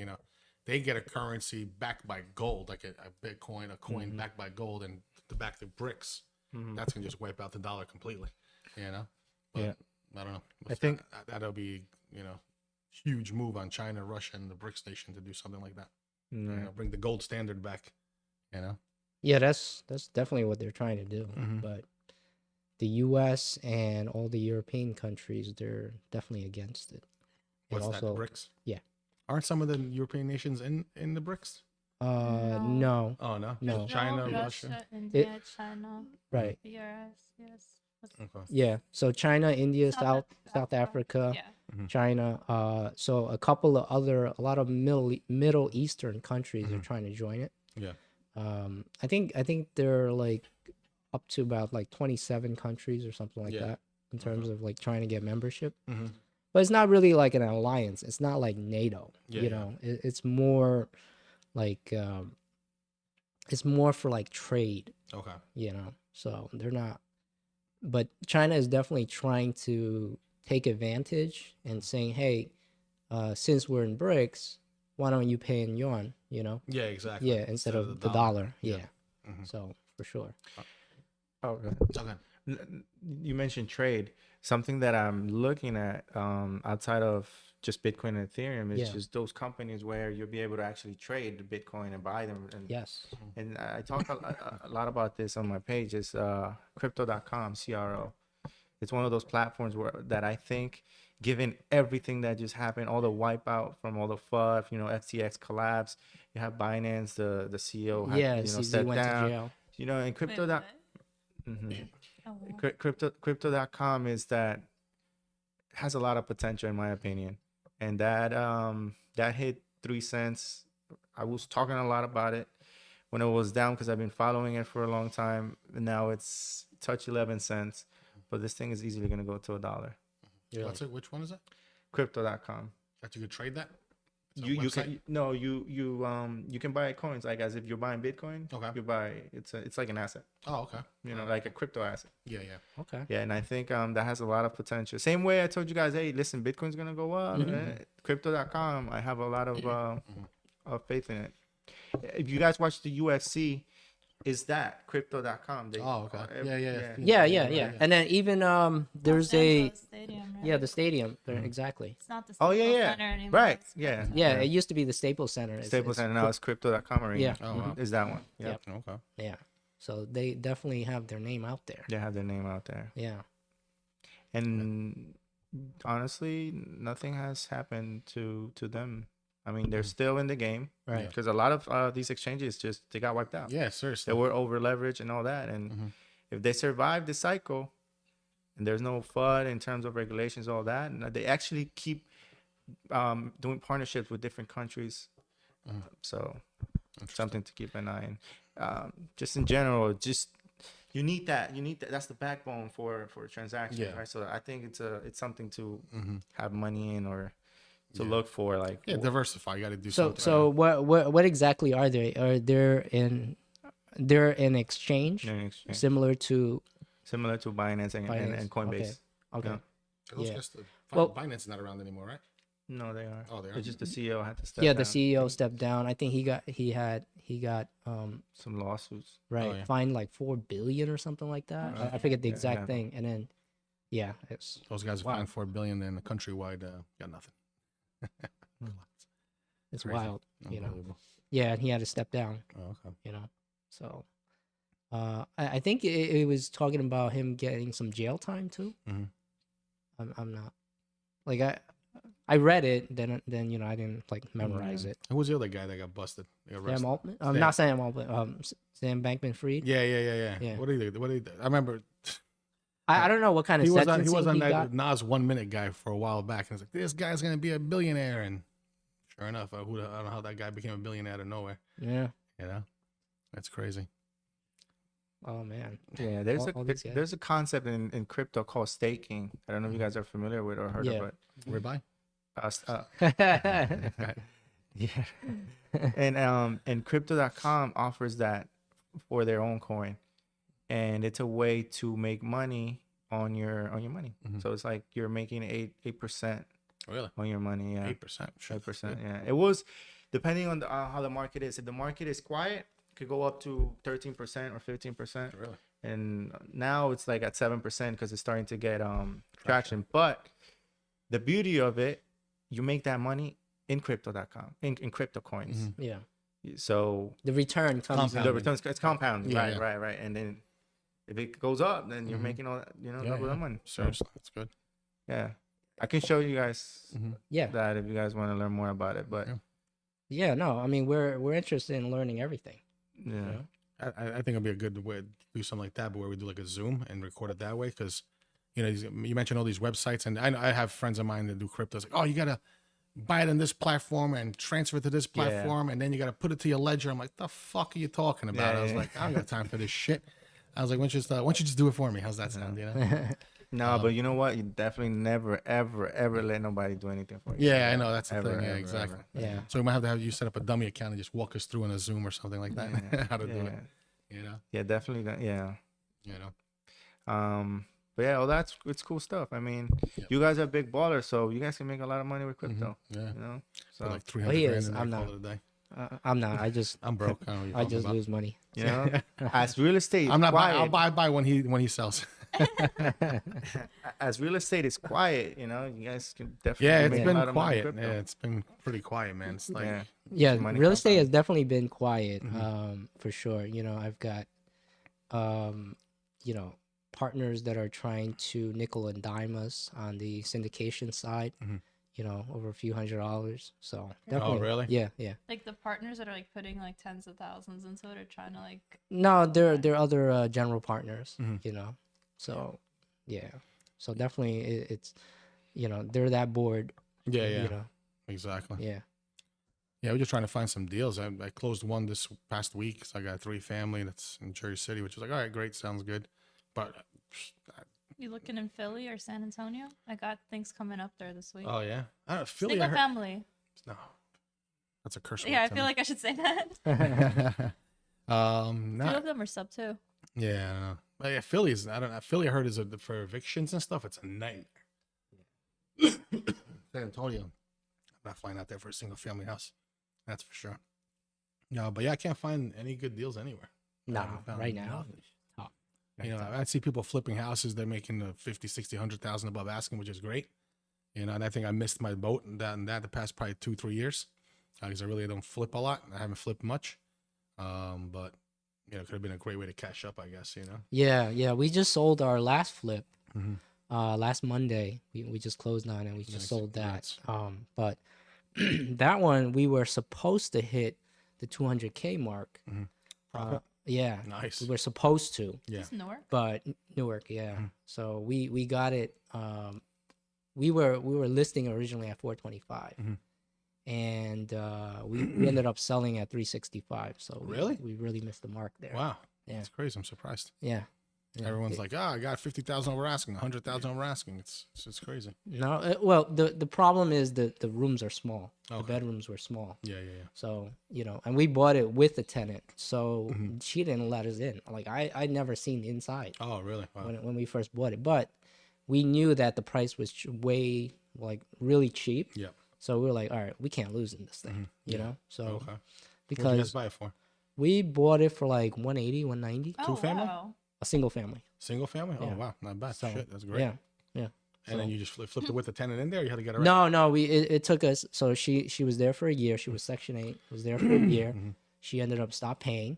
S1: they get a currency backed by gold, like a Bitcoin, a coin backed by gold, and to back the BRICS, that's gonna just wipe out the dollar completely. But
S4: Yeah.
S1: I don't know.
S4: I think
S1: that'll be, huge move on China, Russia, and the BRICS nation to do something like that. Bring the gold standard back.
S3: Yeah, that's definitely what they're trying to do.
S1: Mhm.
S3: But the U.S. and all the European countries, they're definitely against it. And
S1: What's that? BRICS?
S3: Yeah.
S1: Aren't some of the European nations in the BRICS?
S3: No,
S1: Oh no.
S3: No.
S1: Just China,
S2: Brazil,
S1: Russia.
S2: India, China,
S3: right.
S2: yes.
S1: Okay.
S3: Yeah. So China, India,
S2: South
S3: South Africa,
S2: Yeah.
S3: China. So a lot of Middle Eastern countries are trying to join it.
S1: Yeah.
S3: I think they're like up to about like 27 countries or something like
S1: Yeah.
S3: that in terms of like trying to get membership.
S1: Mm-hmm.
S3: But it's not really like an alliance. It's not like NATO.
S1: Yeah,
S3: It's more like it's more for like trade.
S1: Okay.
S3: So they're not. But China is definitely trying to take advantage and saying, hey, since we're in BRICS, why don't you pay in yuan?
S1: Yeah, exactly.
S3: Yeah, instead of the dollar. Yeah.
S1: Mhm.
S3: So for sure.
S4: Oh,
S1: Okay.
S4: you mentioned trade. Something that I'm looking at outside of just Bitcoin and Ethereum is just those companies where you'll be able to actually trade the Bitcoin and buy them. And,
S3: Yes.
S4: and I talk a lot about this on my page. It's Cryptocom CRO. It's one of those platforms that I think, given everything that just happened, all the wipeout from all the FUD, FTX collapse, you have Binance, the CEO had,
S3: CZ
S4: stepped
S3: went
S4: down.
S3: to jail.
S4: And crypto.
S2: Wait,
S4: Mhm.
S2: oh, wow.
S4: Crypto.com has a lot of potential in my opinion, and that hit 3 cents. I was talking a lot about it when it was down because I've been following it for a long time, and now it's touched 11 cents, but this thing is easily going to go to $1.
S3: Really?
S1: What's it? Which one is it?
S4: Crypto.com.
S1: That you could trade that? It's a
S4: You
S1: website?
S4: can you can buy coins like as if you're buying Bitcoin.
S1: Okay.
S4: You buy it's like an asset,
S1: Oh, okay.
S4: like a crypto asset.
S1: Yeah.
S3: Okay.
S4: Yeah, and I think that has a lot of potential. Same way I told you guys, hey, listen, Bitcoin's gonna go up. Crypto.com, I have a lot of faith in it. If you guys watch the UFC, is that Crypto.com?
S1: Oh, okay.
S3: Yeah. And then even there's
S2: Los
S3: a
S2: Angeles Stadium, right?
S3: the stadium there, exactly.
S2: It's not the
S4: Oh,
S2: Staples
S4: yeah.
S2: Center anymore.
S4: Right.
S2: It's
S4: Yeah.
S3: Yeah, it used to be the Staples Center.
S4: Staples Center now it's Crypto.com Arena.
S3: Yeah.
S1: Oh, wow.
S4: Is that one?
S3: Yep.
S1: Okay.
S3: Yeah. So they definitely have their name out there.
S4: They have their name out there.
S3: Yeah.
S4: And honestly, nothing has happened to them. I mean, they're still in the game,
S3: Right.
S4: Because a lot of these exchanges they got wiped out.
S1: Yeah, seriously.
S4: They were over leveraged and all that. And if they survive the cycle, and there's no FUD in terms of regulations, all that, and they actually keep doing partnerships with different countries. So something to keep an eye on. Just in general, just you need that. That's the backbone for a transaction,
S1: Yeah.
S4: right? So I think it's something to have money in or to look for. Like
S1: Yeah, diversify. You got to do
S3: So
S1: something.
S3: so what exactly are they? Are they're in exchange,
S4: in exchange.
S3: similar to
S4: Similar to Binance and
S3: Binance?
S4: Coinbase.
S3: Okay.
S4: Yeah.
S1: Those
S3: yeah.
S1: just
S3: Well-
S1: Binance is not around anymore, right?
S4: No, they are.
S1: Oh, they are?
S4: It's just the CEO had to step
S3: Yeah,
S4: down.
S3: the CEO stepped down. I think he got
S4: Some lawsuits.
S3: right
S1: yeah.
S3: fined like 4 billion or something like that. I forget the exact
S4: Yeah.
S3: thing. And then it's
S1: Those guys are
S3: Wow.
S1: fined $4 billion, and the countrywide got nothing.
S3: it's
S1: Crazy.
S3: wild, you know.
S1: Unbelievable.
S3: Yeah, and he had to step down,
S1: Oh, okay.
S3: you know. So I think it was talking about him getting some jail time too.
S1: Mhm.
S3: I'm not like I read it, then you know I didn't like memorize it.
S1: Who was the other guy that got busted? They got
S3: Sam
S1: arrested?
S3: Altman? I'm
S1: Sam.
S3: not Sam Altman. Sam Bankman-Fried.
S1: Yeah.
S3: Yeah.
S1: What did he do? What did he do? I remember
S3: I don't know what kind of
S1: he was
S3: sentencing
S1: on
S3: he
S1: that
S3: got.
S1: Nas 1 Minute guy for a while back, and it's like, this guy's gonna be a billionaire, and sure enough, I don't know how that guy became a billionaire out of nowhere.
S3: Yeah.
S1: You know, that's crazy.
S3: Oh man.
S4: Yeah, there's
S3: All these guys.
S4: there's a concept in crypto called staking. I don't know if you guys are familiar with or heard
S3: Yeah.
S4: of it.
S1: Whereby?
S4: Yeah. And crypto.com offers that for their own coin. And it's a way to make money on your money. So it's like you're making 8%
S1: Really?
S4: on your money. Yeah.
S1: 8%. Sure.
S4: 8%. Yeah. It was depending on how the market is. If the market is quiet, it could go up to 13% or 15%.
S1: Really?
S4: And now it's like at 7% because it's starting to get traction. But the beauty of it, you make that money in crypto.com, in crypto coins.
S3: Yeah.
S4: So
S3: The return comes
S1: Compound.
S4: the returns, it's compounding.
S1: Yeah,
S4: Right. And then if it goes up, then you're making all that, double the money. So
S1: Seriously, that's good.
S4: yeah, I can show you guys
S3: Yeah.
S4: that if you guys want to learn more about it. But
S3: Yeah, no. I mean, we're interested in learning everything.
S4: yeah,
S3: You know?
S1: I think it'd be a good way to do something like that, but where we do like a Zoom and record it that way, because you mentioned all these websites, and I have friends of mine that do crypto. It's like, oh, you gotta buy it in this platform and transfer it to this platform, and then you gotta put it to your ledger. I'm like, the fuck are you talking about?
S4: Yeah,
S1: I was
S4: yeah.
S1: like, I don't got time for this shit. I was like, why don't you just do it for me? How's that sound? You know?
S4: no, but you know what? You definitely never, ever let nobody do anything for you.
S1: Yeah, I know that's the
S4: Ever,
S1: thing. Yeah,
S4: ever,
S1: exactly.
S3: Yeah.
S1: So we might have to have you set up a dummy account and just walk us through in a Zoom or something like that. How to do it? You know?
S4: Yeah, definitely. Yeah.
S1: You know?
S4: But yeah, well, it's cool stuff. I mean, you guys are big ballers, so you guys can make a lot of money with crypto.
S1: Yeah.
S4: You know,
S1: So
S4: so
S1: like 300
S3: he
S1: grand
S3: is.
S1: and
S3: I'm
S1: call
S3: not.
S1: it a day.
S3: I'm not. I just
S1: I'm broke. I don't know what you're
S3: I
S1: talking
S3: just
S1: about.
S3: lose money.
S4: you know, as real estate,
S1: I'm not buying.
S4: quiet,
S1: I'll buy when he sells.
S4: as real estate is quiet, you guys can definitely
S1: Yeah, it's
S4: make a
S1: been
S4: lot of money
S1: quiet.
S4: with
S1: Yeah,
S4: crypto.
S1: it's been pretty quiet, man. It's like
S4: Yeah.
S3: Yeah,
S4: Money
S3: real estate has
S4: compound.
S3: definitely been quiet, for sure. I've got, partners that are trying to nickel and dime us on the syndication side. Over a few $100s. So definitely.
S1: really?
S3: Yeah.
S2: Like the partners that are like putting like tens of thousands into it are trying to like.
S3: No, they're other general partners.
S1: Mm-hmm.
S3: So yeah. So definitely, it's they're that bored.
S1: yeah, exactly.
S3: Yeah.
S1: Yeah, we're just trying to find some deals. I closed one this past week. So I got 3 family that's in Jersey City, which is like, all right, great, sounds good. But
S2: You looking in Philly or San Antonio? I got things coming up there this week.
S1: oh yeah, I don't Philly. I
S2: Single
S1: heard,
S2: family.
S1: no, that's a curse.
S2: Yeah, I
S1: word to
S2: feel
S1: me.
S2: like I should say that. Two
S1: Not,
S2: of them are sub too.
S1: yeah, I don't know. But yeah, Philly's. I don't know. Philly, I heard is for evictions and stuff. It's a nightmare. San Antonio, I'm not flying out there for a single family house. That's for sure. No, but yeah, I can't find any good deals anywhere. I
S3: No,
S1: haven't found
S3: right now.
S1: nothing. I see people flipping houses. They're making the 50, 60, 100,000 above asking, which is great. And I think I missed my boat in that the past probably 2-3 years because I really don't flip a lot. I haven't flipped much. But it could have been a great way to cash up, I guess.
S3: Yeah. We just sold our last flip. Last Monday. We just closed on it and we just
S1: Nice.
S3: sold that.
S1: Congrats.
S3: But that one we were supposed to hit the 200K mark.
S1: Profit?
S3: Yeah.
S1: Nice.
S3: We were supposed to.
S1: Yeah.
S2: Just Newark.
S3: But Newark, yeah. So we got it. We were listing originally at 425, and we ended up selling at 365. So
S1: Really?
S3: we really missed the mark there.
S1: Wow.
S3: Yeah.
S1: That's crazy. I'm surprised.
S3: Yeah. Yeah.
S1: Everyone's like, I got 50,000 over asking, 100,000 over asking. It's crazy.
S3: No, well, the problem is that the rooms are small. The
S1: Okay.
S3: bedrooms were small.
S1: Yeah.
S3: So, and we bought it with the tenant. So
S1: Mm-hmm.
S3: she didn't let us in. Like I'd never seen inside
S1: Oh, really? Wow.
S3: when we first bought it. But we knew that the price was way, like, really cheap.
S1: Yeah.
S3: So we were like, all right, we can't lose in this thing, you know? So
S1: Okay. What did you guys
S3: because
S1: buy it for?
S3: we bought it for like 180, 190,
S2: Oh,
S1: Two-family?
S2: wow.
S3: a single family.
S1: Single family?
S3: Yeah.
S1: Oh, wow. Not bad.
S3: So,
S1: Shit, that's great.
S3: Yeah.
S1: And then you just flipped it with the tenant in there? You had to get it right?
S3: No, it took us. So she was there for a year. She was Section 8, was there for a year. She ended up stopped paying.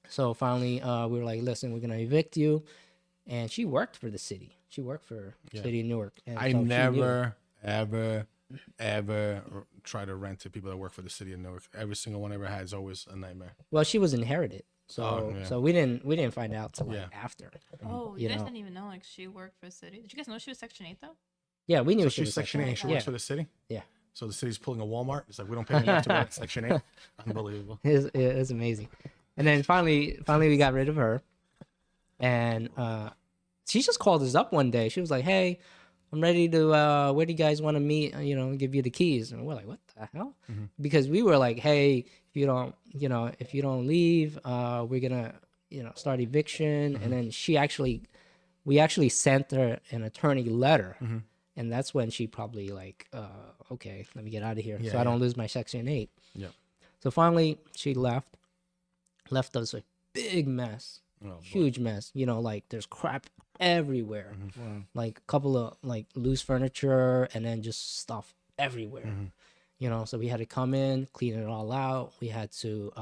S3: So finally, we were like, listen, we're gonna evict you. And she worked for the city. She worked for City of Newark. And
S1: I
S3: so she knew.
S1: never, ever try to rent to people that work for the city of Newark. Every single one I ever had is always a nightmare.
S3: Well, she was inherited. So
S1: Oh, yeah.
S3: so we didn't find out till like
S1: Yeah.
S3: after.
S2: Oh,
S3: You
S2: you guys
S3: know.
S2: didn't even know like she worked for the city. Did you guys know she was Section 8 though?
S3: Yeah, we knew
S1: So
S3: she
S1: she's
S3: was
S1: Section 8 and she
S3: Yeah.
S1: works for the city?
S3: Yeah.
S1: So the city's pulling a Walmart. It's like, we don't pay enough to work at Section 8. Unbelievable.
S3: It was amazing. And then finally we got rid of her. And she just called us up one day. She was like, hey, I'm ready to where do you guys want to meet, give you the keys. And we're like, what the hell? Because we were like, hey, if you don't leave, we're gonna start eviction. And then we actually sent her an attorney letter. And that's when she probably like, okay, let me get out of here so I don't lose my Section 8.
S1: Yeah.
S3: So finally she left us a big mess.
S1: Oh, boy.
S3: Huge mess. Like there's crap everywhere. Like a couple of like loose furniture and then just stuff everywhere. So we had to come in, clean it all out. We had to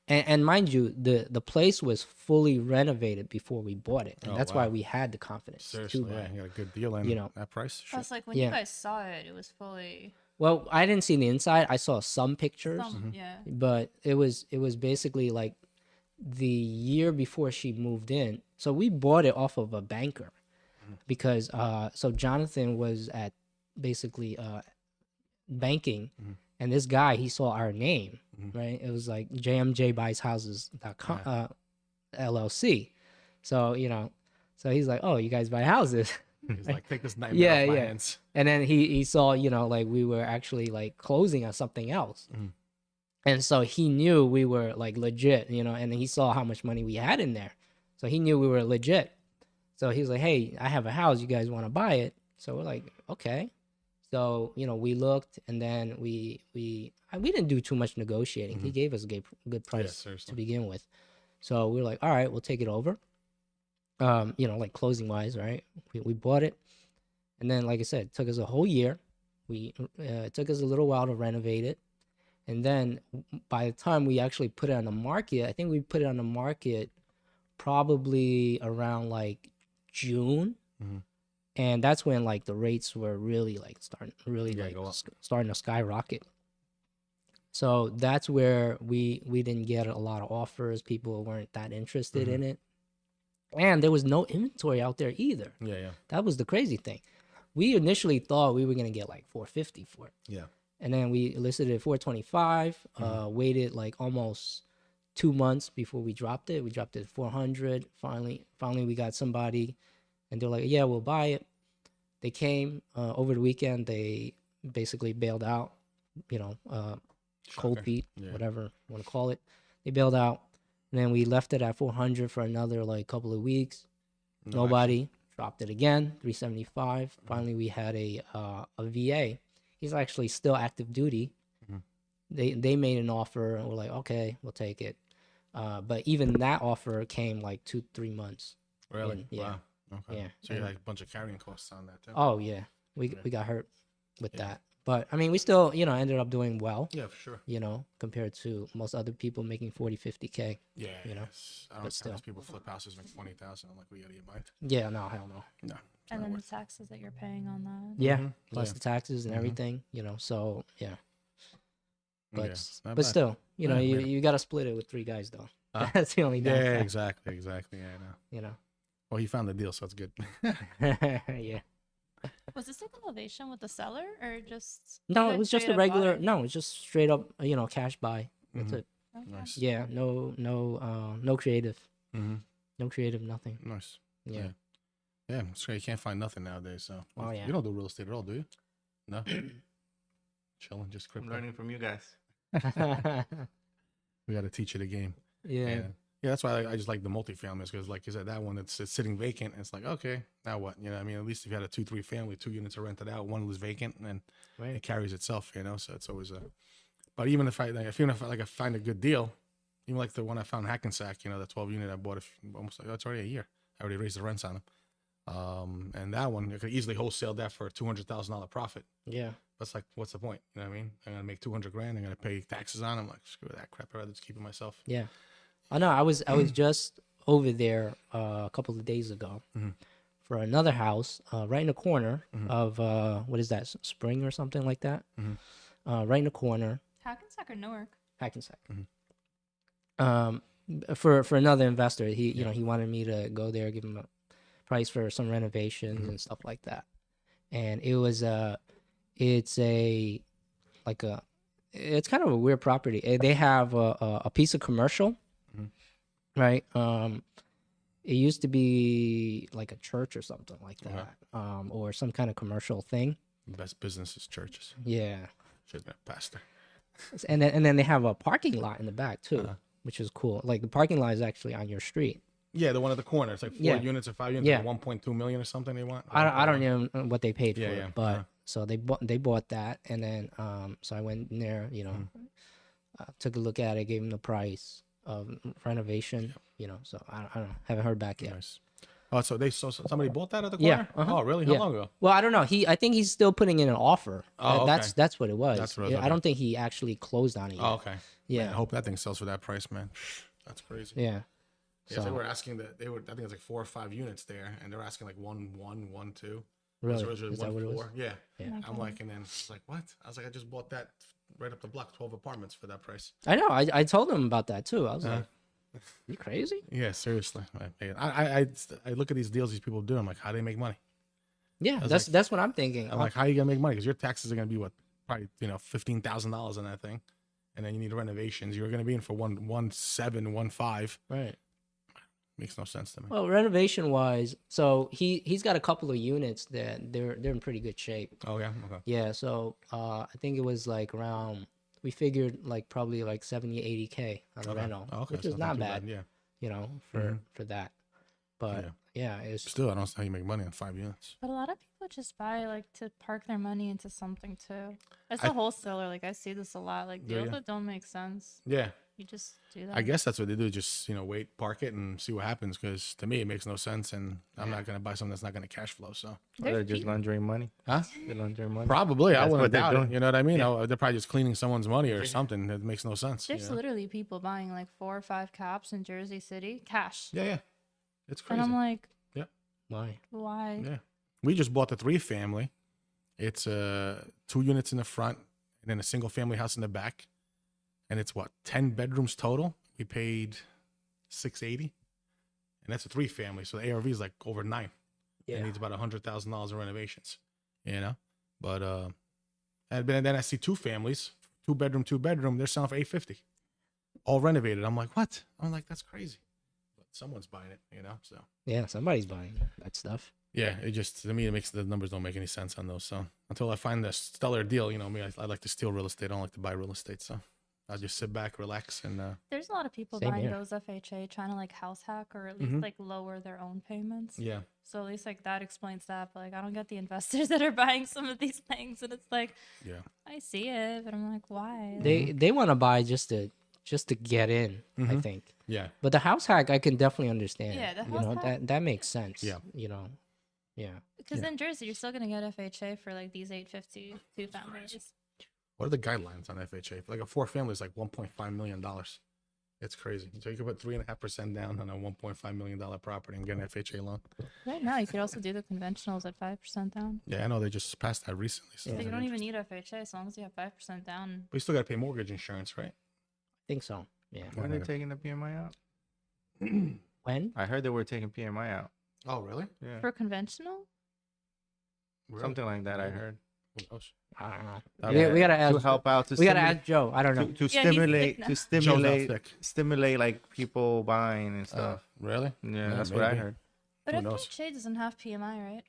S3: and mind you, the place was fully renovated before we bought it. And
S1: Oh,
S3: that's why
S1: wow.
S3: we had the confidence
S1: Seriously,
S3: to buy
S1: yeah,
S3: it.
S1: you got a good deal in that price. Shit.
S2: Plus, like when
S3: Yeah.
S2: you guys saw it, it was fully
S3: Well, I didn't see the inside. I saw some pictures.
S2: yeah.
S3: But it was basically like the year before she moved in. So we bought it off of a banker because so Jonathan was at basically banking, and this guy, he saw our name, right? It was like jmjbuyshouses.com LLC. So so he's like, oh, you guys buy houses.
S1: He's like, take this nightmare off my hands.
S3: And then he saw, like we were actually like closing on something else. And so he knew we were like legit, and then he saw how much money we had in there. So he knew we were legit. So he was like, hey, I have a house. You guys want to buy it? So we're like, okay. So, we looked, and then we didn't do too much negotiating. He gave us a good price
S1: seriously.
S3: to begin with. So we were like, all right, we'll take it over. Like closing wise, right? We bought it. And then, like I said, it took us a whole year. It took us a little while to renovate it. And then by the time we actually put it on the market, I think we put it on the market probably around like June. And that's when like the rates were really like starting to skyrocket. So that's where we didn't get a lot of offers. People weren't that interested in it. And there was no inventory out there either.
S1: Yeah.
S3: That was the crazy thing. We initially thought we were going to get like $450 for it.
S1: Yeah.
S3: And then we listed it at $425, waited like almost 2 months before we dropped it. We dropped it at $400. Finally we got somebody, and they're like, yeah, we'll buy it. They came over the weekend. They basically bailed out, cold feet, whatever you want to call it. They bailed out. And then we left it at $400 for another like couple of weeks. Nobody. Dropped it again, $375. Finally, we had a VA. He's actually still active duty. They made an offer, and we're like, okay, we'll take it. But even that offer came like 2-3 months.
S1: Really?
S3: Yeah.
S1: Wow. Okay.
S3: Yeah.
S1: So you had like a bunch of carrying costs on that too.
S3: Oh yeah, we got hurt with that. But I mean, we still ended up doing well.
S1: Yeah, for sure.
S3: Compared to most other people making 40-50K.
S1: Yeah.
S3: I don't
S1: know
S3: still.
S1: how people flip houses make 20,000. I'm like, we gotta get mine.
S3: Yeah, no, hell no.
S1: No.
S2: And then the taxes that you're paying on that.
S3: Yeah,
S1: Mhm.
S3: plus
S1: Yeah.
S3: the taxes and everything. So yeah. But
S1: it's not
S3: but
S1: bad.
S3: still,
S1: Yeah,
S3: you got to split it with 3 guys though. That's the only
S1: Yeah,
S3: downside.
S1: exactly. Yeah, I know.
S3: You know.
S1: Well, he found the deal, so it's good.
S3: Yeah.
S2: Was this like an elevation with the seller or just?
S3: No,
S2: you
S3: it was just
S2: straight
S3: a
S2: up bought
S3: regular.
S2: it?
S3: No, it's just straight up, cash buy. That's
S1: Mhm.
S3: it.
S2: Okay.
S1: Nice.
S3: Yeah, no creative,
S1: Mm-hmm.
S3: no creative, nothing.
S1: Nice.
S3: Yeah.
S1: Yeah, it's great. You can't find nothing nowadays. So
S3: Oh, yeah.
S1: you don't do real estate at all, do you? No. Chilling, just
S4: I'm
S1: crypto.
S4: learning from you guys.
S1: We got to teach you the game.
S3: Yeah.
S1: Yeah, that's why I just like the multifamilies because, like you said, that one it's sitting vacant. And it's like, okay, now what? You know, what I mean, at least if you had a 2-3 family, 2 units are rented out, one was vacant, and then
S3: Right.
S1: it carries itself. You know, so it's always a. But even if I find a good deal, even like the one I found in Hackensack, the 12 unit I bought almost it's already a year. I already raised the rents on them. And that one I could easily wholesale that for a $200,000 profit.
S3: Yeah.
S1: That's like, what's the point? You know what I mean? I'm gonna make $200,000. I'm gonna pay taxes on. I'm like, screw that crap. I'd rather just keep it myself.
S3: Yeah. I know. I was just over there a couple of days ago
S1: Mhm.
S3: for another house right in the corner
S1: Mhm.
S3: of what is that, Spring or something like that?
S1: Mhm.
S3: Right in the corner,
S2: Hackensack or Newark?
S3: Hackensack.
S1: Mhm.
S3: For another investor, he
S1: Yeah.
S3: he wanted me to go there, give him a price for some renovations and stuff like that, and it was it's it's kind of a weird property. They have a piece of commercial,
S1: Mhm.
S3: right? It used to be like a church or something like
S1: Okay.
S3: that, or some kind of commercial thing.
S1: Best business is churches.
S3: Yeah,
S1: Should have been a pastor.
S3: and then they have a parking lot in the back too,
S1: Uh-huh.
S3: which is cool. Like the parking lot is actually on your street.
S1: Yeah, the one at the corner. It's like 4
S3: Yeah.
S1: units or 5 units.
S3: Yeah.
S1: Like 1.2 million or something they want.
S3: I don't know what they paid
S1: Yeah,
S3: for
S1: yeah,
S3: it, but
S1: uh-huh.
S3: so they bought that, and then so I went in there, took a look at it, gave them the price of renovation, So I don't know, haven't heard back yet.
S1: Nice. Oh, so somebody bought that at the
S3: Yeah,
S1: corner?
S3: uh-huh.
S1: Oh, really? How
S3: Yeah.
S1: long ago?
S3: Well, I don't know. I think he's still putting in an offer.
S1: Oh,
S3: That's what it was.
S1: That's what it was,
S3: Yeah,
S1: okay.
S3: I don't think he actually closed on it yet.
S1: Oh, okay.
S3: Yeah.
S1: Man, I hope that thing sells for that price, man. That's crazy.
S3: Yeah.
S1: Yeah, they
S3: So
S1: were asking I think it's like 4 or 5 units there, and they're asking like 1-1-1-2.
S3: really,
S1: So originally
S3: is that what it was?
S1: 1-4. Yeah.
S3: Yeah.
S1: I'm like, and then it's like, what? I was like, I just bought that right up the block, 12 apartments for that price.
S3: I know. I told him about that too. I was
S1: Uh-huh.
S3: like, "You crazy?"
S1: Yeah, seriously. I look at these deals these people do. I'm like, how do they make money?
S3: Yeah,
S1: was
S3: that's what I'm thinking.
S1: I'm like, how are you gonna make money? Because your taxes are gonna be what, probably $15,000 on that thing, and then you need renovations. You're gonna be in for 1.7, 1.5.
S3: right.
S1: Makes no sense to me.
S3: Well, renovation wise, so he's got a couple of units that they're in pretty good shape.
S1: Oh yeah, okay.
S3: Yeah, so I think it was like around, we figured like probably like 70-80K on the
S1: Okay.
S3: rental,
S1: Oh, okay.
S3: which
S1: so
S3: is
S1: it's
S3: not
S1: too
S3: bad,
S1: Yeah.
S3: for that. But yeah, it's
S1: Still, I don't see how you make money on 5 units.
S2: But a lot of people just buy like to park their money into something too. As a wholesaler, like I see this a lot. Like
S1: Do
S2: deals
S1: ya?
S2: that don't make sense,
S1: Yeah.
S2: you just do that.
S1: I guess that's what they do. Just wait, park it, and see what happens. Because to me, it makes no sense, and I'm not gonna buy something that's not gonna cash flow. So,
S4: Or
S2: There's
S4: they're just
S2: people-
S4: laundering money.
S1: huh?
S4: They're laundering money.
S1: Probably. I
S4: That's
S1: wouldn't
S4: what they're
S1: doubt it.
S4: doing.
S1: You know what I mean?
S4: Yeah.
S1: Oh, they're probably just cleaning someone's money or something. That makes no sense.
S2: There's literally people buying like 4 or 5 caps in Jersey City cash,
S1: Yeah. It's
S2: and
S1: crazy.
S2: I'm like,
S3: why?
S2: why?
S1: Yeah. We just bought the 3-family. It's 2 units in the front and then a single family house in the back. And it's 10 bedrooms total. We paid $680. And that's a 3-family. So the ARV is like over 9.
S3: Yeah.
S1: It needs about $100,000 in renovations. But and then I see 2 families, 2 bedroom, they're selling for $850. All renovated. I'm like, what? I'm like, that's crazy. But someone's buying it, so
S3: Yeah, somebody's buying that stuff.
S1: yeah, it just, to me, it makes the numbers don't make any sense on those. So until I find a stellar deal, me, I like to steal real estate. I don't like to buy real estate. So I'll just sit back, relax, and
S2: There's a lot of people
S3: Same
S2: buying
S3: here.
S2: those FHA trying to like house hack or at least
S1: Mhm.
S2: like lower their own payments.
S1: yeah,
S2: So at least like that explains that. But like I don't get the investors that are buying some of these things, and it's like
S1: yeah,
S2: I see it, but I'm like, why?
S3: They want to buy just to get in, I
S1: Mhm.
S3: think.
S1: yeah,
S3: But the house hack, I can definitely understand.
S2: Yeah, the house hack-
S3: that makes sense.
S1: Yeah.
S3: Yeah.
S2: Because
S1: Yeah.
S2: in Jersey, you're still gonna get FHA for like these 850 2 families.
S1: What are the guidelines on FHA? Like a 4-family is like $1.5 million. It's crazy. So you can put 3.5% down on a $1.5 million property and get an FHA loan.
S2: Right now, you could also do the conventionals at 5% down.
S1: Yeah, I know they just passed that recently. So
S2: So
S1: it's
S2: you don't even
S1: interesting.
S2: need FHA as long as you have 5% down.
S1: But you still got to pay mortgage insurance, right?
S3: I think so. Yeah.
S4: When are they taking the PMI out?
S3: When?
S4: I heard they were taking PMI out.
S1: Oh, really?
S4: Yeah.
S2: For conventional,
S1: Really?
S4: Something like that I heard.
S1: Who knows?
S3: I don't know.
S1: Yeah,
S3: We gotta
S4: To
S3: ask.
S4: help out, to
S3: We gotta
S4: stimulate,
S3: ask Joe. I don't know.
S4: to
S2: Yeah, he's sick now.
S1: Joe's out sick.
S4: stimulate like people buying and stuff.
S1: Really?
S4: Yeah,
S1: Yeah,
S4: that's what I
S1: maybe.
S4: heard.
S2: But
S1: Who knows?
S2: FHA doesn't have PMI, right?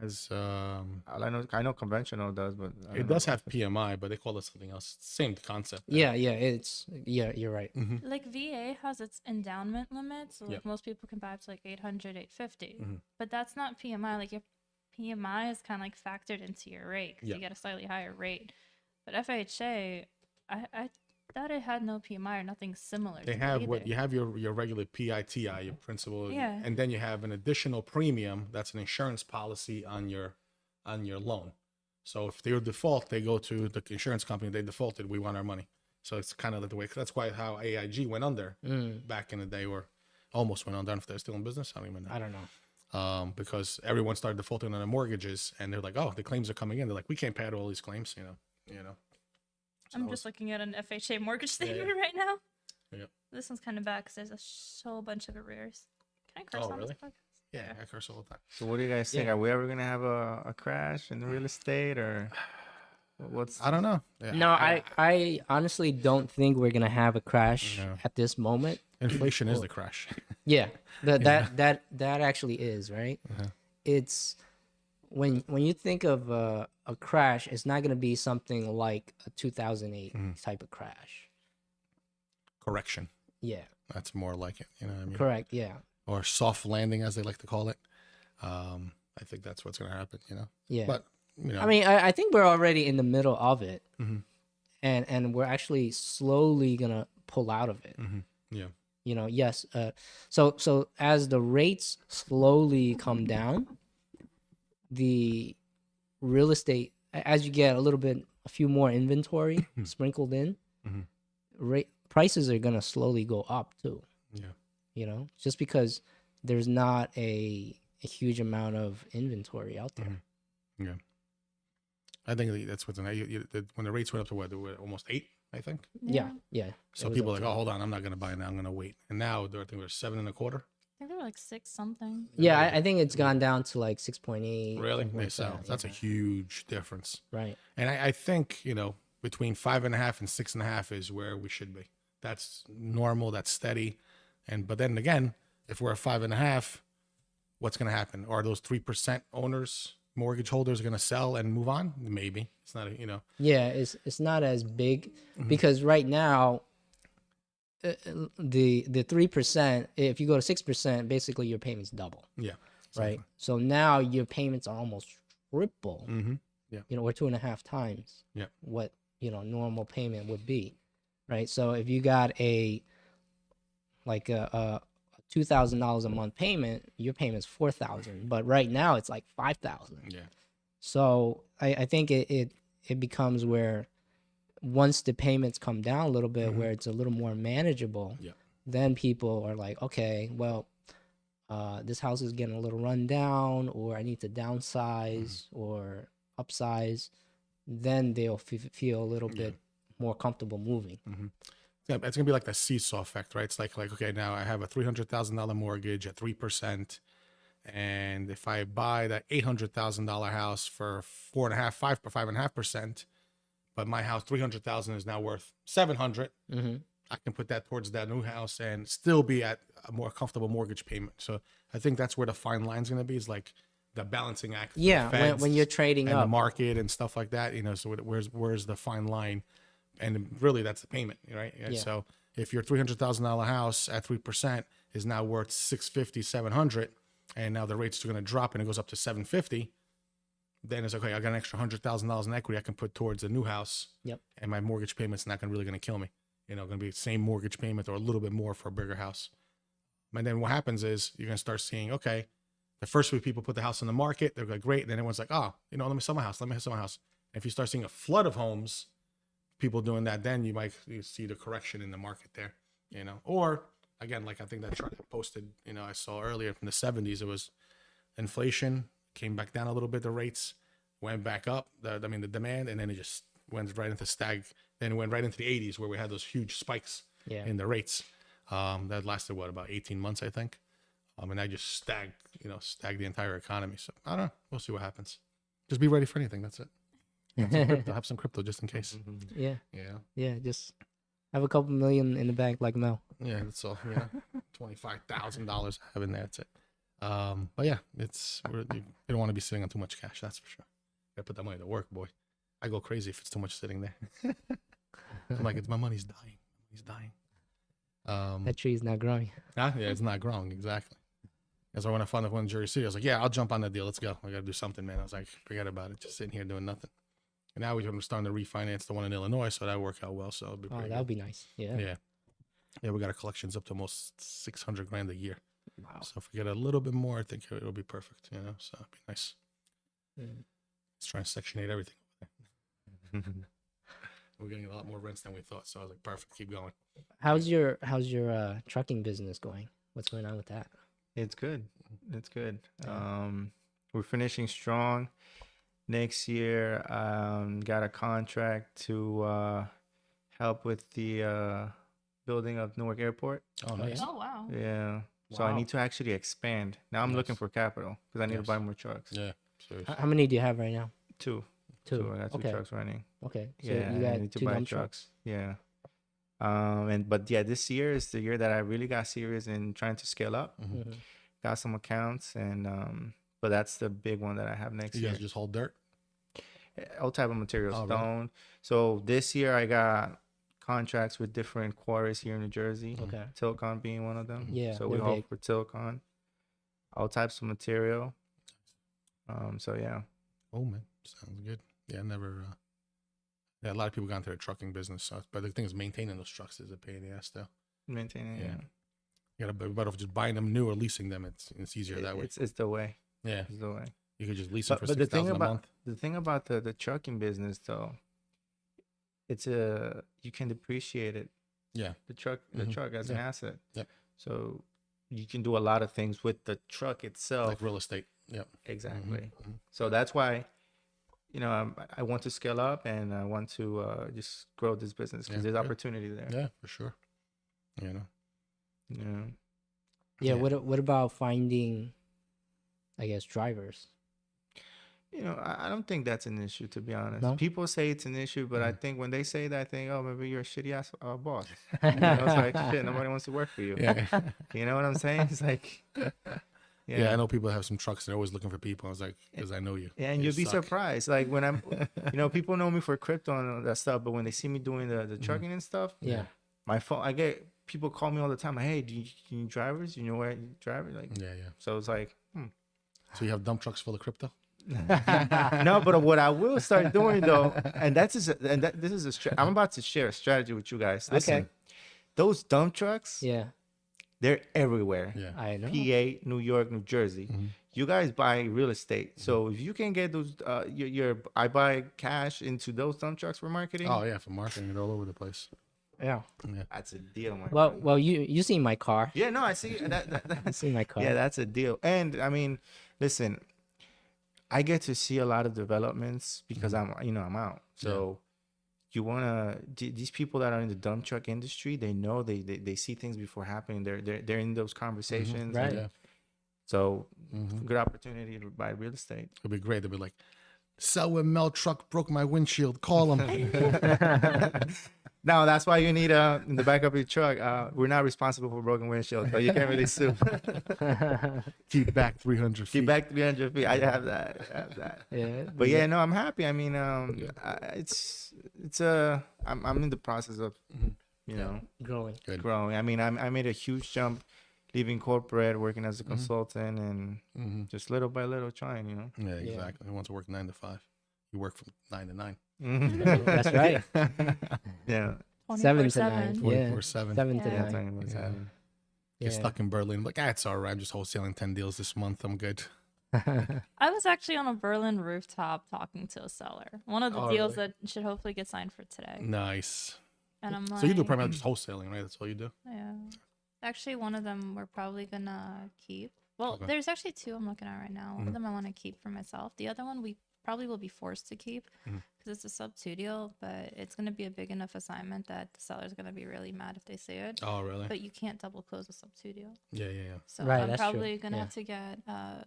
S1: As
S4: I know conventional does, but I
S1: it
S4: don't know
S1: does
S4: about
S1: have PMI, but they call it something else. Same concept.
S3: Yeah, you're right.
S2: Like VA has its endowment limit, so like
S1: Yeah.
S2: most people can buy up to like 800, 850.
S1: Mhm.
S2: But that's not PMI. Like your PMI is kind of like factored into your rate because
S1: Yeah.
S2: you get a slightly higher rate. But FHA, I thought it had no PMI or nothing similar.
S1: They
S2: to
S1: have
S2: it
S1: what
S2: either.
S1: you have your regular PITI, your principal,
S2: Yeah.
S1: and then you have an additional premium that's an insurance policy on your loan. So if they default, they go to the insurance company. They defaulted. We want our money. So it's kind of the way. That's why how AIG went under back in the day, or almost went under. If they're still in business, I don't even know.
S3: I don't know.
S1: Because everyone started defaulting on their mortgages, and they're like, "Oh, the claims are coming in." They're like, "We can't pay out all these claims," you know.
S2: I'm just looking at an FHA mortgage statement right now.
S1: Yeah.
S2: This one's kind of bad because there's a whole bunch of arrears. Can I curse on
S1: really?
S2: this podcast?
S1: Yeah, I curse all the time.
S4: So what do you guys think? Are we ever gonna have a crash in real estate, or what's?
S1: I don't know. Yeah,
S3: No, I honestly don't think we're gonna have a crash
S1: No.
S3: at this moment.
S1: inflation is the crash.
S3: Yeah, that actually is right. It's when you think of a crash, it's not gonna be something like a 2008 type of crash.
S1: Correction.
S3: Yeah,
S1: That's more like it. You know what I mean?
S3: correct. Yeah,
S1: Or soft landing, as they like to call it. I think that's what's going to happen. You know.
S3: yeah.
S1: But you know.
S3: I mean, I think we're already in the middle of it,
S1: Mhm.
S3: and we're actually slowly gonna pull out of it.
S1: Yeah.
S3: You know, yes. So as the rates slowly come down, the real estate, as you get a few more inventory sprinkled in,
S1: Mhm.
S3: rate prices are gonna slowly go up too.
S1: Yeah.
S3: You know, just because there's not a huge amount of inventory out there.
S1: Yeah. I think that's what's when the rates went up to what, they were almost 8, I think.
S3: Yeah.
S1: So
S3: It was
S1: people are
S3: up
S1: like,
S3: to-
S1: oh, hold on, I'm not going to buy it now. I'm going to wait. And now I think we're 7.25.
S2: I think they were like 6 something.
S3: Yeah, I think it's gone down to like 6.8.
S1: Really?
S3: something
S1: They
S3: like
S1: sell.
S3: that,
S1: That's a
S3: yeah.
S1: huge difference.
S3: Right.
S1: And I think, between 5.5 and 6.5 is where we should be. That's normal. That's steady. But then again, if we're at 5.5, what's going to happen? Are those 3% owners, mortgage holders, going to sell and move on? Maybe. It's not
S3: Yeah, it's not as big because right now the 3%, if you go to 6%, basically your payments double,
S1: Yeah.
S3: right? So now your payments are almost triple,
S1: Mm-hmm. Yeah.
S3: or 2.5 times
S1: Yeah.
S3: what normal payment would be, right? So if you got a $2,000 a month payment, your payment's $4,000, but right now it's like $5,000.
S1: Yeah.
S3: So I think it becomes where once the payments come down a little bit, where it's a little more manageable,
S1: Yeah.
S3: then people are like, okay, well, this house is getting a little run down, or I need to downsize or upsize. Then they'll feel a little bit more comfortable moving.
S1: Yeah, it's gonna be like the seesaw effect, right? It's like okay, now I have a $300,000 mortgage at 3%, and if I buy that $800,000 house for 5.5%, but my house $300,000 is now worth $700, I can put that towards that new house and still be at a more comfortable mortgage payment. So I think that's where the fine line's gonna be, is like the balancing act. For the
S3: Yeah,
S1: feds
S3: when you're trading
S1: and the
S3: up.
S1: market and stuff like that, so where's the fine line? And really, that's the payment, right?
S3: Yeah.
S1: So if your $300,000 house at 3% is now worth 650, 700, and now the rates are going to drop and it goes up to 750, then it's okay. I got an extra $100,000 in equity I can put towards a new house.
S3: Yep.
S1: And my mortgage payment's not really going to kill me. Going to be the same mortgage payment or a little bit more for a bigger house. And then what happens is you're going to start seeing, okay, the first few people put the house on the market, they're like, great. And then everyone's like, oh, let me sell my house. Let me sell my house. And if you start seeing a flood of homes, people doing that, then you see the correction in the market there, or again, like I think that chart I posted, I saw earlier from the 70s, it was inflation came back down a little bit. The rates went back up, the demand, and then it just went right into then it went right into the 80s where we had those huge spikes in the rates. That lasted about 18 months, I think. And that just stagged the entire economy. So I don't know. We'll see what happens. Just be ready for anything. That's it. Have some crypto just in case.
S3: Yeah.
S1: Yeah.
S3: Yeah. Just have a couple million in the bank like Mel.
S1: Yeah, that's all. Yeah, $25,000 I have in there. That's it. But yeah, you don't want to be sitting on too much cash. That's for sure. Gotta put that money to work, boy. I go crazy if it's too much sitting there. I'm like, my money's dying. Money's dying.
S3: That tree's not growing.
S1: Yeah, it's not growing exactly. That's why when I found the one in Jersey City, I was like, yeah, I'll jump on that deal. Let's go. I gotta do something, man. I was like, forget about it. Just sitting here doing nothing. And now we're starting to refinance the one in Illinois, so that worked out well. So it'll be
S3: Oh,
S1: pretty
S3: that would
S1: good.
S3: be nice. Yeah.
S1: Yeah, we got our collections up to almost $600,000 a year.
S3: Wow.
S1: So if we get a little bit more, I think it'll be perfect. You know, so it'd be nice. Let's try and Section 8 everything. We're getting a lot more rents than we thought. So I was like, perfect. Keep going.
S3: How's your trucking business going? What's going on with that?
S4: It's good. It's good. We're finishing strong. Next year, got a contract to help with the building of Newark Airport.
S1: Oh, nice.
S2: Oh wow.
S4: Yeah. So I
S3: Wow.
S4: need to actually expand. Now I'm looking
S1: Nice.
S4: for capital because I need to
S1: Yes.
S4: buy more trucks.
S1: Yeah. Seriously.
S3: How many do you have right now?
S4: Two.
S3: Two.
S4: I got two
S3: Okay.
S4: trucks running.
S3: Okay. So
S4: Yeah,
S3: you
S4: I
S3: got
S4: need to
S3: two
S4: buy
S3: dump
S4: trucks.
S3: trucks.
S4: Yeah. But this year is the year that I really got serious in trying to scale up.
S3: Mhm.
S4: Got some accounts and but that's the big one that I have next
S1: You
S4: year.
S1: guys just hold dirt?
S4: All type of materials,
S1: Oh, really?
S4: stone. So this year I got contracts with different quarries here in New Jersey.
S3: Okay.
S4: Tilcon being one of them.
S3: Yeah,
S4: So we
S3: they're
S4: haul
S3: big.
S4: for Tilcon. All types of material. So yeah.
S1: Oh, man. Sounds good. Yeah, never. Yeah, a lot of people got into the trucking business. So, but the thing is, maintaining those trucks is a pain in the ass, though.
S4: Maintaining
S1: Yeah.
S4: yeah.
S1: You gotta be better off just buying them new or leasing them. It's easier that way.
S4: It's the way.
S1: Yeah.
S4: It's the way.
S1: You could just lease them for
S4: But the thing
S1: $6,000 a
S4: about
S1: month.
S4: the trucking business though, you can depreciate it.
S1: Yeah.
S4: The truck as an asset.
S1: Yep.
S4: So you can do a lot of things with the truck itself.
S1: Like real estate. Yep.
S4: Exactly.
S1: Mhm.
S4: So that's why, I want to scale up and I want to just grow this business because
S1: Yeah,
S4: there's
S1: good.
S4: opportunity there.
S1: Yeah, for sure. You know.
S4: Yeah.
S3: Yeah.
S1: Yeah.
S3: What about finding, I guess, drivers?
S4: I don't think that's an issue, to be honest.
S3: No?
S4: People say it's an issue, but
S1: Mm-hmm.
S4: I think when they say that, I think, oh, maybe you're a shitty ass boss. It's like, shit, nobody wants to work for you.
S1: Yeah.
S4: You know what I'm saying? It's like,
S1: Yeah, I know people have some trucks. They're always looking for people. I was like, because I know you.
S4: Yeah, and
S1: You
S4: you'll be
S1: suck.
S4: surprised. Like when I'm, people know me for crypto and all that stuff, but when they see me doing the
S1: Mm-hmm.
S4: trucking and stuff,
S3: Yeah.
S4: my phone, I get people call me all the time. Like, hey, do you need drivers? You know where you drive? Like,
S1: Yeah, yeah.
S4: so it's like,
S1: So you have dump trucks full of crypto?
S4: no, but what I will start doing though, this is I'm about to share a strategy with you guys. Listen,
S3: Okay.
S4: those dump trucks,
S3: Yeah.
S4: they're everywhere.
S1: Yeah.
S3: I know.
S4: PA, New York, New Jersey.
S1: Mm-hmm.
S4: You guys buy real estate, so if you can get those, I buy cash into those dump trucks for marketing.
S1: Oh, yeah, for marketing it all over the place.
S3: Yeah.
S4: That's a deal, my
S3: Well,
S4: friend.
S3: well, you seen my car?
S4: Yeah, no, I see that.
S3: You seen my car?
S4: Yeah, that's a deal. And I mean, listen, I get to see a lot of developments because I'm out. So you wanna these people that are in the dump truck industry, they know they see things before happening. They're in those conversations.
S3: Right.
S1: Yeah.
S4: So
S1: Mm-hmm.
S4: good opportunity to buy real estate.
S1: It'd be great. They'd be like, sell when Mel truck broke my windshield. Call him.
S4: Now that's why you need in the back of your truck. We're not responsible for broken windshield, so you can't really sue.
S1: Keep back 300 feet.
S4: Keep back 300 feet. I have that.
S3: Yeah.
S4: But yeah, no, I'm happy. I mean, I'm in the process of,
S3: Growing.
S1: Good.
S4: growing. I mean, I made a huge jump, leaving corporate, working as a consultant, and
S1: Mm-hmm.
S4: just little by little trying.
S1: Yeah, exactly. He wants to work 9 to 5. You work from 9 to 9.
S3: That's right.
S4: Yeah.
S3: 7 to
S2: 24/7.
S3: 9.
S1: 24/7.
S3: Yeah. 7 to
S2: Yeah.
S4: That's
S3: 9.
S4: what's
S1: Yeah.
S4: happening.
S1: Get
S3: Yeah.
S1: stuck in Berlin. Like, it's all right. I'm just wholesaling 10 deals this month. I'm good.
S2: I was actually on a Berlin rooftop talking to a seller. One of the
S1: Oh,
S2: deals
S1: really?
S2: that should hopefully get signed for today.
S1: Nice.
S2: And I'm like,
S1: So you do primarily just wholesaling, right? That's all you do?
S2: Yeah. Actually, one of them we're probably gonna keep. Well,
S1: Okay.
S2: there's actually two I'm looking at right now. One
S1: Mhm.
S2: of them I want to keep for myself. The other one we probably will be forced to keep
S1: Mhm.
S2: because it's a sub 2 deal, but it's going to be a big enough assignment that the seller's going to be really mad if they see it.
S1: Oh, really?
S2: But you can't double close a sub 2 deal.
S1: Yeah, yeah, yeah.
S2: So
S3: Right,
S2: I'm
S3: that's true.
S2: probably going to
S3: Yeah.
S2: have to get,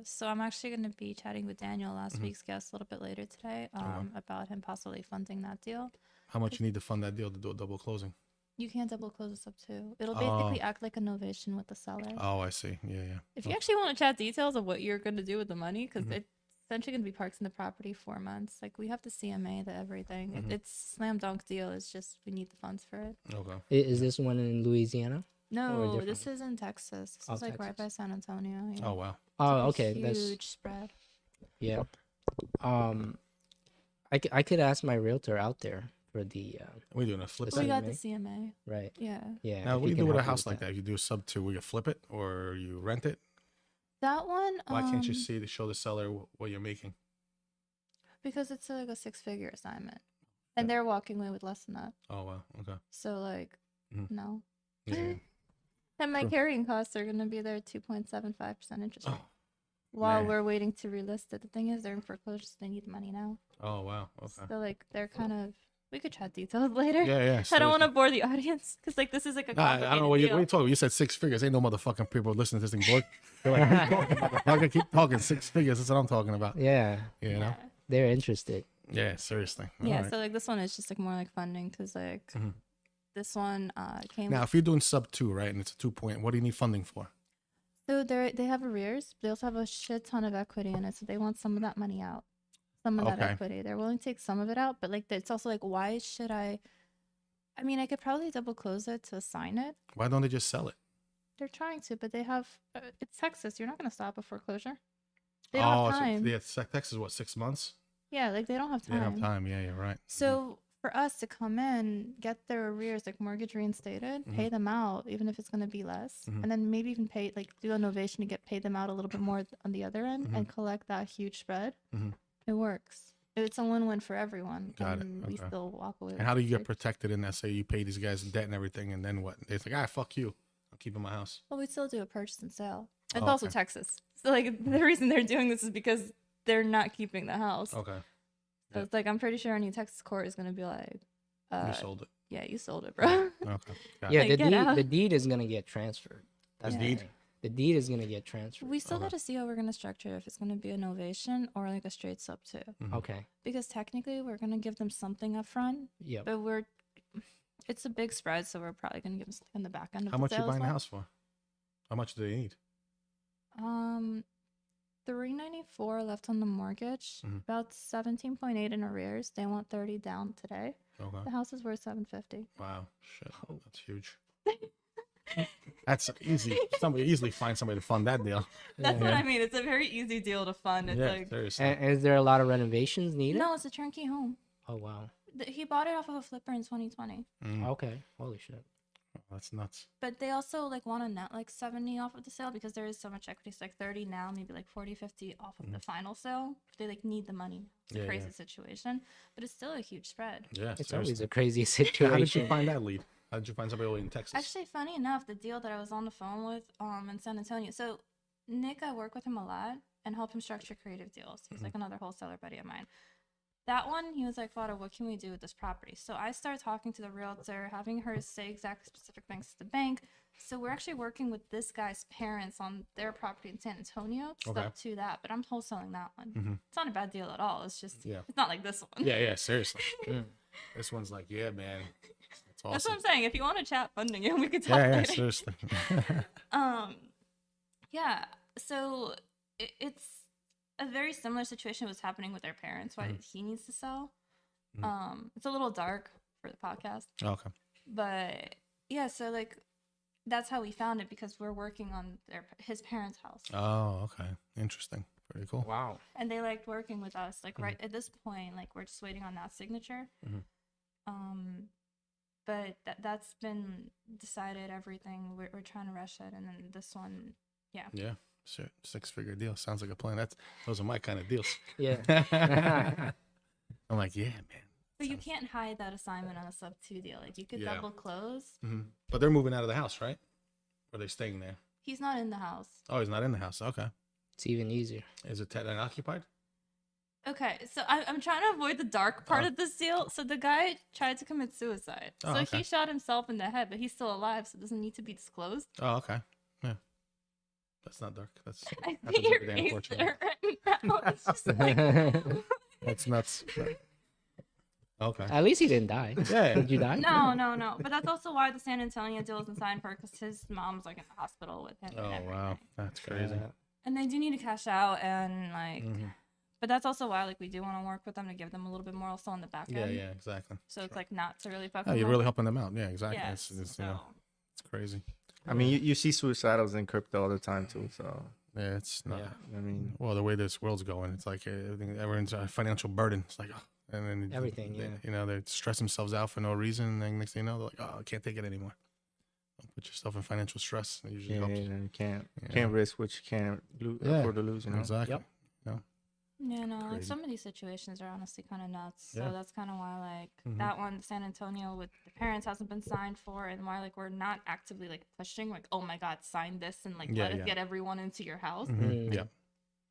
S2: so I'm actually going to be chatting with Daniel, last week's guest, a little bit later today, about him possibly funding that deal.
S1: How much you need to fund that deal to do a double closing?
S2: You can't double close a sub 2. It'll basically act like a novation with the seller.
S1: Oh, I see. Yeah, yeah.
S2: If you actually want to chat details of what you're going to do with the money, because it's essentially going to be parked in the property 4 months. Like, we have the CMA, the everything. It's slam dunk deal. It's just we need the funds for it.
S1: Okay.
S3: Is this one in Louisiana?
S2: No,
S3: different?
S2: this is in Texas. This
S3: Oh,
S2: is like right by
S3: Texas.
S2: San Antonio. Yeah.
S1: Oh, wow.
S3: Oh,
S2: It's a
S3: okay. That's
S2: huge spread.
S3: yeah. I could ask my realtor out there for the
S1: We're doing a flip.
S3: The
S2: We
S1: it?
S2: got the
S3: CMA?
S2: CMA.
S3: right.
S2: Yeah.
S3: Yeah.
S1: Now,
S3: if
S1: what do you
S3: can
S1: do with a
S3: help me
S1: house like that? You do a sub 2, will you flip it or you rent it?
S2: That one.
S1: Why can't you show the seller what you're making?
S2: Because it's like a 6-figure assignment, and they're walking away with less than that.
S1: Oh, wow. Okay.
S2: So like, no.
S1: Yeah. yeah.
S2: And my
S1: True.
S2: carrying costs are going to be there 2.75% interest rate.
S1: Oh,
S2: While
S1: man.
S2: we're waiting to relist it. The thing is, they're in foreclosure, so they need the money now.
S1: oh, wow. Okay.
S2: So like, they're kind of. We could chat details later.
S1: Yeah, yeah.
S2: I don't want to bore the audience because like this is like a complicated
S1: I don't know what
S2: deal.
S1: you're talking about. You said 6 figures. Ain't no motherfucking people listening to this thing, boy. They're like, "What are you talking about? I can keep talking 6 figures. That's what I'm talking about.
S3: Yeah,
S1: You know?
S3: they're interested.
S1: Yeah, seriously.
S2: Yeah.
S1: All right.
S2: So like this one is just like more like funding because like this one came.
S1: Now, if you're doing sub 2, right, and it's a 2 point, what do you need funding for?
S2: So they have arrears. They also have a shit ton of equity in it, so they want some of that money out. Some of that
S1: Okay.
S2: equity. They're willing to take some of it out, but like it's also like, why should I mean, I could probably double close it to assign it.
S1: Why don't they just sell it?
S2: They're trying to, but they have it's Texas. You're not going to stop a foreclosure. They don't have time.
S1: Texas, what, 6 months?
S2: Yeah, like they don't have
S1: They
S2: time.
S1: don't have time. Yeah, you're right.
S2: So for us to come in, get their arrears, like mortgage reinstated, pay them out, even if it's going to be less, and then maybe even pay, like do a novation to get paid them out a little bit more on the other end and collect that huge spread. It works. It's a win-win for everyone.
S1: Got it.
S2: and we
S1: Okay.
S2: still walk away.
S1: And how do you get
S2: with
S1: protected in that? Say you pay these guys debt and everything, and then what? It's like, fuck you. I'm keeping my house.
S2: Well, we still do a purchase and sale. It's
S1: Oh,
S2: also
S1: okay.
S2: Texas. So like the reason they're doing this is because they're not keeping the house.
S1: Okay.
S2: So it's like I'm pretty sure any Texas court is gonna be like,
S1: You sold it.
S2: yeah, you sold it, bro.
S1: Okay. Got
S3: Yeah,
S1: it.
S2: Like, get out.
S3: the deed is gonna get transferred. That's
S2: Yeah.
S3: the
S1: Deed?
S3: thing. The deed is gonna get transferred.
S2: We still got to see how we're gonna structure it, if it's gonna be a novation or like a straight sub 2.
S3: Okay.
S2: Because technically we're gonna give them something up front,
S3: Yep.
S2: but it's a big spread, so we're probably gonna give them something in the back end of
S1: How
S2: the
S1: much you
S2: sale as
S1: buying the
S2: well.
S1: house for? How much do they need?
S2: $394 left on the mortgage, about 17.8 in arrears. They want 30 down today.
S1: Okay.
S2: The house is worth 750.
S1: Wow. Shit. That's huge. That's easy. Somebody easily find somebody to fund that deal.
S2: That's what I mean. It's a very easy deal to fund. It's
S1: Yeah,
S2: like
S1: seriously.
S3: And is there a lot of renovations needed?
S2: no, it's a turnkey home.
S3: Oh wow.
S2: He bought it off of a flipper in 2020.
S3: Okay. Holy shit.
S1: That's nuts.
S2: But they also like want to net like 70 off of the sale because there is so much equity. It's like 30 now, maybe like 40, 50 off of the final sale. They like need the money. It's a
S1: Yeah,
S2: crazy
S1: yeah.
S2: situation, but it's still a huge spread.
S1: Yeah.
S3: It's
S1: seriously.
S3: always a crazy
S1: How did you
S3: situation.
S1: find that lead? How did you find somebody in Texas?
S2: Actually, funny enough, the deal that I was on the phone with in San Antonio. So Nick, I work with him a lot and help him structure creative deals. He's like another wholesaler buddy of mine. That one, he was like, Vada, what can we do with this property? So I started talking to the realtor, having her say exact specific things to the bank. So we're actually working with this guy's parents on their property in San Antonio to
S1: Okay.
S2: step to that, but I'm wholesaling that one. It's not a bad deal at all. It's just,
S1: Yeah.
S2: it's not like this one.
S1: Yeah, yeah, seriously. This one's like, yeah, man. That's awesome.
S2: That's what I'm saying. If you want to chat funding it, we could talk
S1: Yeah, yeah,
S2: later.
S1: seriously.
S2: Yeah. So it's a very similar situation was happening with their parents. Why he needs to sell. It's a little dark for the podcast,
S1: Okay.
S2: but yeah. So like, that's how we found it because we're working on his parents' house,
S1: Oh, okay. Interesting. Very cool.
S3: Wow.
S2: and they liked working with us. Like right at this point, like we're just waiting on that signature. But that's been decided. Everything we're trying to rush it, and then this one, yeah.
S1: Yeah. Sure. 6-figure deal. Sounds like a plan. Those are my kind of deals.
S3: Yeah.
S1: I'm like, yeah, man.
S2: So you can't hide that assignment on a sub 2 deal. Like you could
S1: Yeah.
S2: double close.
S1: But they're moving out of the house, right? Or are they staying there?
S2: He's not in the house.
S1: Oh, he's not in the house. Okay.
S3: It's even easier.
S1: Is it tenant occupied?
S2: Okay, so I'm trying to avoid the dark part of this deal. So the guy tried to commit suicide.
S1: Oh,
S2: So
S1: okay.
S2: he shot himself in the head, but he's still alive, so it doesn't need to be disclosed.
S1: Oh, okay. Yeah. That's not dark. That's
S2: I
S1: happens
S2: see your
S1: every day,
S2: face
S1: unfortunately.
S2: there right now. It's just like,
S1: That's nuts. Okay.
S3: At least he didn't die.
S1: Yeah.
S3: Did you die?
S2: no. But that's also why the San Antonio deal isn't signed for, because his mom's like in the hospital with him.
S1: Oh,
S2: And
S1: wow.
S2: everything.
S1: That's crazy.
S2: And they do need to cash out, and like,
S1: Mhm.
S2: but that's also why like we do want to work with them to give them a little bit more also on the back
S1: Yeah,
S2: end.
S1: yeah, exactly.
S2: So it's like not to really fuck.
S1: Oh,
S2: with
S1: you're
S2: them.
S1: really helping them out. Yeah, exactly.
S2: Yes,
S1: It's,
S2: so.
S1: you know, it's crazy.
S4: I mean, you see suicidals in crypto all the time too. So
S1: Yeah, it's not.
S3: Yeah.
S4: I mean,
S1: Well, the way this world's going, it's like everyone's a financial burden. It's like, oh, and then
S3: Everything,
S1: they,
S3: yeah.
S1: you know, they stress themselves out for no reason, and then next thing you know, they're like, oh, I can't take it anymore. Don't put yourself in financial stress. It usually
S4: yeah,
S1: helps.
S4: you
S1: Yeah.
S4: can't risk what you can't
S1: Yeah.
S4: afford to lose. You know.
S1: Exactly.
S3: Yep.
S2: Yeah, no, like
S1: Crazy.
S2: some of these situations are honestly kind of nuts.
S1: Yeah.
S2: So that's kind of why, like,
S1: Mhm.
S2: that one, San Antonio, with the parents hasn't been signed for, and why, like, we're not actively, like, pushing, like, oh my God, sign this and, like,
S1: Yeah,
S2: let us
S1: yeah.
S2: get everyone into your house.
S1: Mhm. Yeah.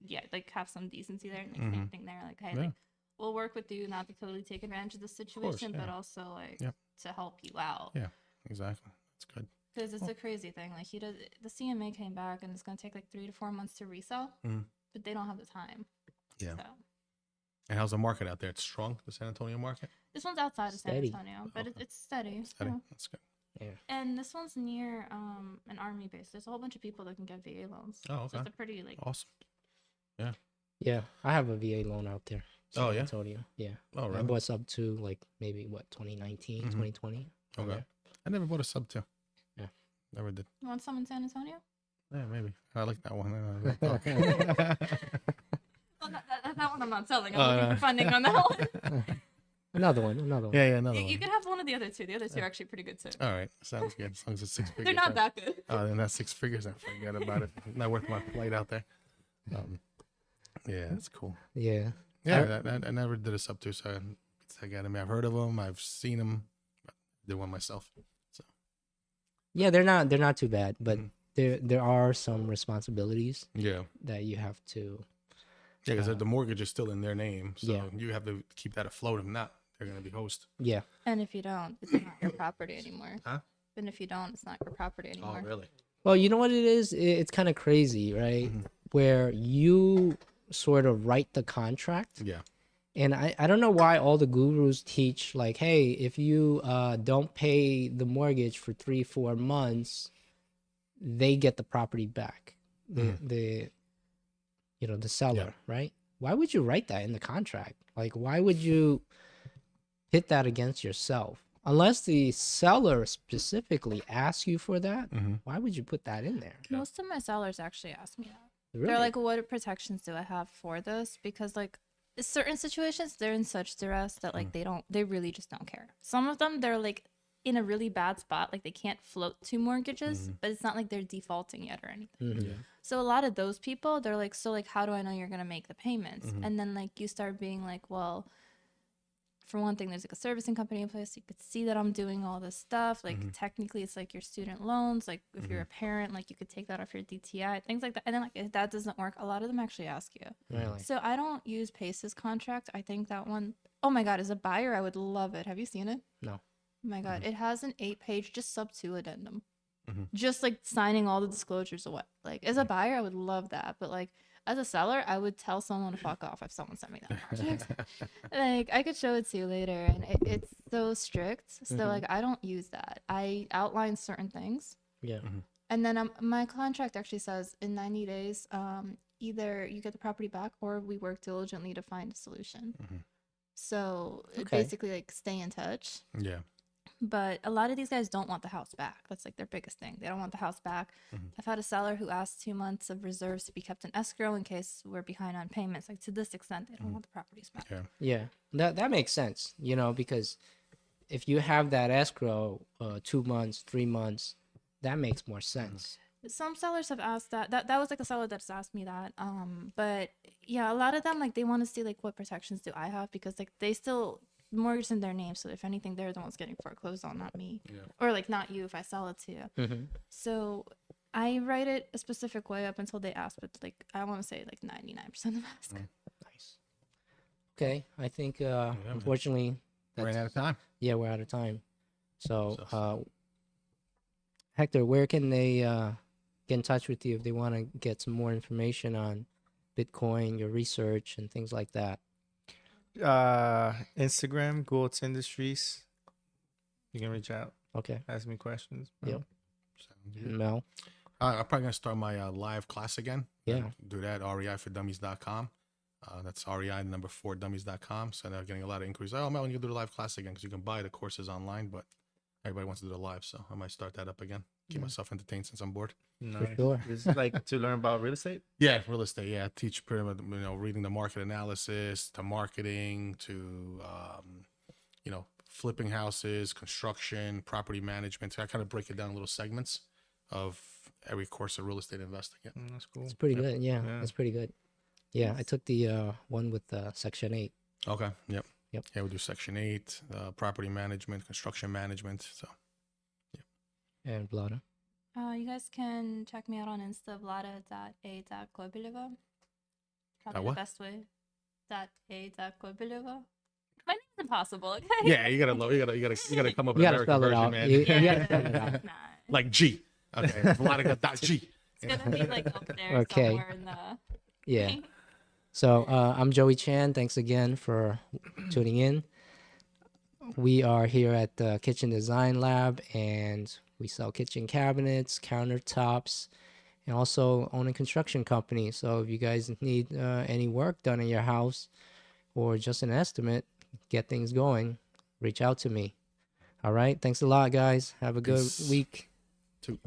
S2: Yeah, like, have some decency there. And, like,
S1: Mhm.
S2: same thing there. Like, hey,
S1: Yeah.
S2: like, we'll work with you not to totally take advantage of the situation, but
S1: yeah.
S2: also, like,
S1: Yep.
S2: to help you out.
S1: Yeah. Exactly. That's good.
S2: Because it's a crazy thing. Like, the CMA came back, and it's going to take, like, 3 to 4 months to resell,
S1: Mhm.
S2: but they don't have the time.
S1: Yeah.
S2: So.
S1: And how's the market out there? It's strong, the San Antonio market?
S2: This one's outside of
S3: Steady.
S2: San Antonio, but
S1: Okay.
S2: it's steady.
S1: Steady.
S2: Yeah.
S1: That's good.
S2: And this one's near an army base. There's a whole bunch of people that can get VA loans.
S1: Oh,
S2: So
S1: okay.
S2: it's a pretty like
S1: Awesome.
S3: Yeah, I have a VA loan out there.
S1: Oh,
S3: San
S1: yeah?
S3: Antonio. Yeah.
S1: Oh,
S3: I
S1: really?
S3: bought sub to like maybe what 2019,
S1: Mhm.
S3: 2020.
S1: Okay.
S3: Yeah.
S1: I never bought a sub too.
S3: Yeah.
S1: Never did.
S2: you want some in San Antonio?
S1: Yeah, maybe. I like that one.
S2: Well, that one I'm not selling. I'm
S1: Oh,
S2: looking
S1: no.
S2: for funding on that one.
S3: Another one.
S1: yeah, yeah, another
S2: You
S1: one.
S2: can have one of the other two. The other two are actually pretty good too.
S1: All right. Sounds good. As long as it's 6 figures.
S2: They're not
S1: then-
S2: that good.
S1: Oh, then that's 6 figures. Then forget about it. Not worth my flight out there. Yeah, that's cool.
S3: Yeah.
S1: Yeah, I never did a sub to, so I got them. I've heard of them. I've seen them. Did one myself.
S3: Yeah, they're not too bad, but
S1: Mhm.
S3: there are some responsibilities
S1: Yeah.
S3: that you have to.
S1: Yeah, because the mortgage is still in their name, so
S3: Yeah.
S1: you have to keep that afloat. If not, they're going to be host.
S3: Yeah.
S2: And if you don't, it's not your property anymore.
S1: Huh?
S2: And if you don't, it's not your property anymore.
S1: really?
S3: Well, you know what it is? It's kind of crazy, right?
S1: Mhm.
S3: Where you sort of write the contract.
S1: Yeah.
S3: And I don't know why all the gurus teach like, hey, if you don't pay the mortgage for 3-4 months, they get the property back. The seller, right? Why would you write that in the contract? Like, why would you pit that against yourself? Unless the seller specifically asks you for that,
S1: Mhm.
S3: why would you put that in there?
S2: Most of my sellers actually ask me that.
S3: Really?
S2: They're like, what protections do I have for this? Because like certain situations, they're in such duress that like they really just don't care. Some of them, they're like in a really bad spot, like they can't float 2 mortgages, but it's not like they're defaulting yet or anything.
S3: Mhm.
S2: So a lot of those people, they're like, so like, how do I know you're gonna make the payments? And then like you start being like, well, for one thing, there's like a servicing company in place. You could see that I'm doing all this stuff. Like technically, it's like your student loans. Like if you're a parent, like you could take that off your DTI, things like that. And then like if that doesn't work, a lot of them actually ask you.
S3: Really?
S2: So I don't use Pace's contract. I think that one, oh my God, as a buyer, I would love it. Have you seen it?
S3: No.
S2: Oh my God, it has an 8-page just sub 2 addendum.
S1: Mhm.
S2: Just like signing all the disclosures away. Like as a buyer, I would love that. But like as a seller, I would tell someone to fuck off if someone sent me that contract. Like I could show it to you later, and it's so strict. So like I don't use that. I outline certain things,
S3: Yeah.
S2: and then my contract actually says in 90 days, either you get the property back or we work diligently to find a solution. So it
S3: Okay.
S2: basically like stay in touch.
S1: Yeah.
S2: But a lot of these guys don't want the house back. That's like their biggest thing. They don't want the house back. I've had a seller who asked 2 months of reserves to be kept in escrow in case we're behind on payments. Like to this extent, they don't want the properties back.
S1: Yeah.
S3: Yeah, that makes sense, because if you have that escrow 2 months, 3 months, that makes more sense.
S2: Some sellers have asked that. That was like a seller that's asked me that. But yeah, a lot of them like they want to see like what protections do I have, because like they still mortgage in their name. So if anything, they're the ones getting foreclosed on, not me.
S1: Yeah.
S2: Or like not you if I sell it to you.
S3: Mm-hmm.
S2: So I write it a specific way up until they ask, but like I want to say like 99% of them ask.
S3: Nice. Okay, I think
S1: man.
S3: unfortunately,
S1: Ran out of time.
S3: yeah, we're out of time. So,
S1: So-
S3: Hector, where can they get in touch with you if they want to get some more information on Bitcoin, your research, and things like that?
S4: Instagram, Goats Industries. You can reach out,
S3: Okay,
S4: ask me questions.
S3: Yep.
S1: Sounds good.
S3: Mel.
S1: I'm probably gonna start my live class again.
S3: Yeah.
S1: Do that. REIfordummies.com. That's REI number 4 dummies.com. So now getting a lot of inquiries. Oh, Mel, when you do the live class again, because you can buy the courses online, but everybody wants to do the live, so I might start that up again. Keep myself entertained since I'm bored.
S4: Nice.
S3: sure.
S4: It's like to learn about real estate.
S1: Yeah, real estate. Yeah, teach pretty much, reading the market analysis to marketing to flipping houses, construction, property management. So I kind of break it down in little segments of every course of real estate investing. Yeah.
S4: That's cool.
S3: It's pretty good. Yeah,
S4: Yeah.
S3: it's pretty good. Yeah, I took the one with Section 8.
S1: Okay. Yep.
S3: Yep.
S1: Yeah, we do Section 8, property management, construction management. So
S3: And Blada.
S2: You guys can check me out on Insta, blada.a.kobileva. Probably
S1: what?
S2: the best way. .a.kobileva. My name's impossible, okay?
S1: yeah, you gotta come up
S3: You
S1: with
S3: gotta
S1: an
S3: spell
S1: American
S3: it
S1: version,
S3: out.
S1: man.
S3: You gotta spell it out.
S2: Nah,
S1: Like G. Okay. Vladica.G.
S2: it's gonna be like up there
S3: Okay.
S2: somewhere in the
S3: Yeah. So I'm Joey Chan. Thanks again for tuning in. We are here at the Kitchen Design Lab, and we sell kitchen cabinets, countertops, and also own a construction company. So if you guys need any work done in your house or just an estimate, get things going, reach out to me. All right. Thanks a lot, guys. Have a good
S1: Peace.
S3: week.
S1: 2.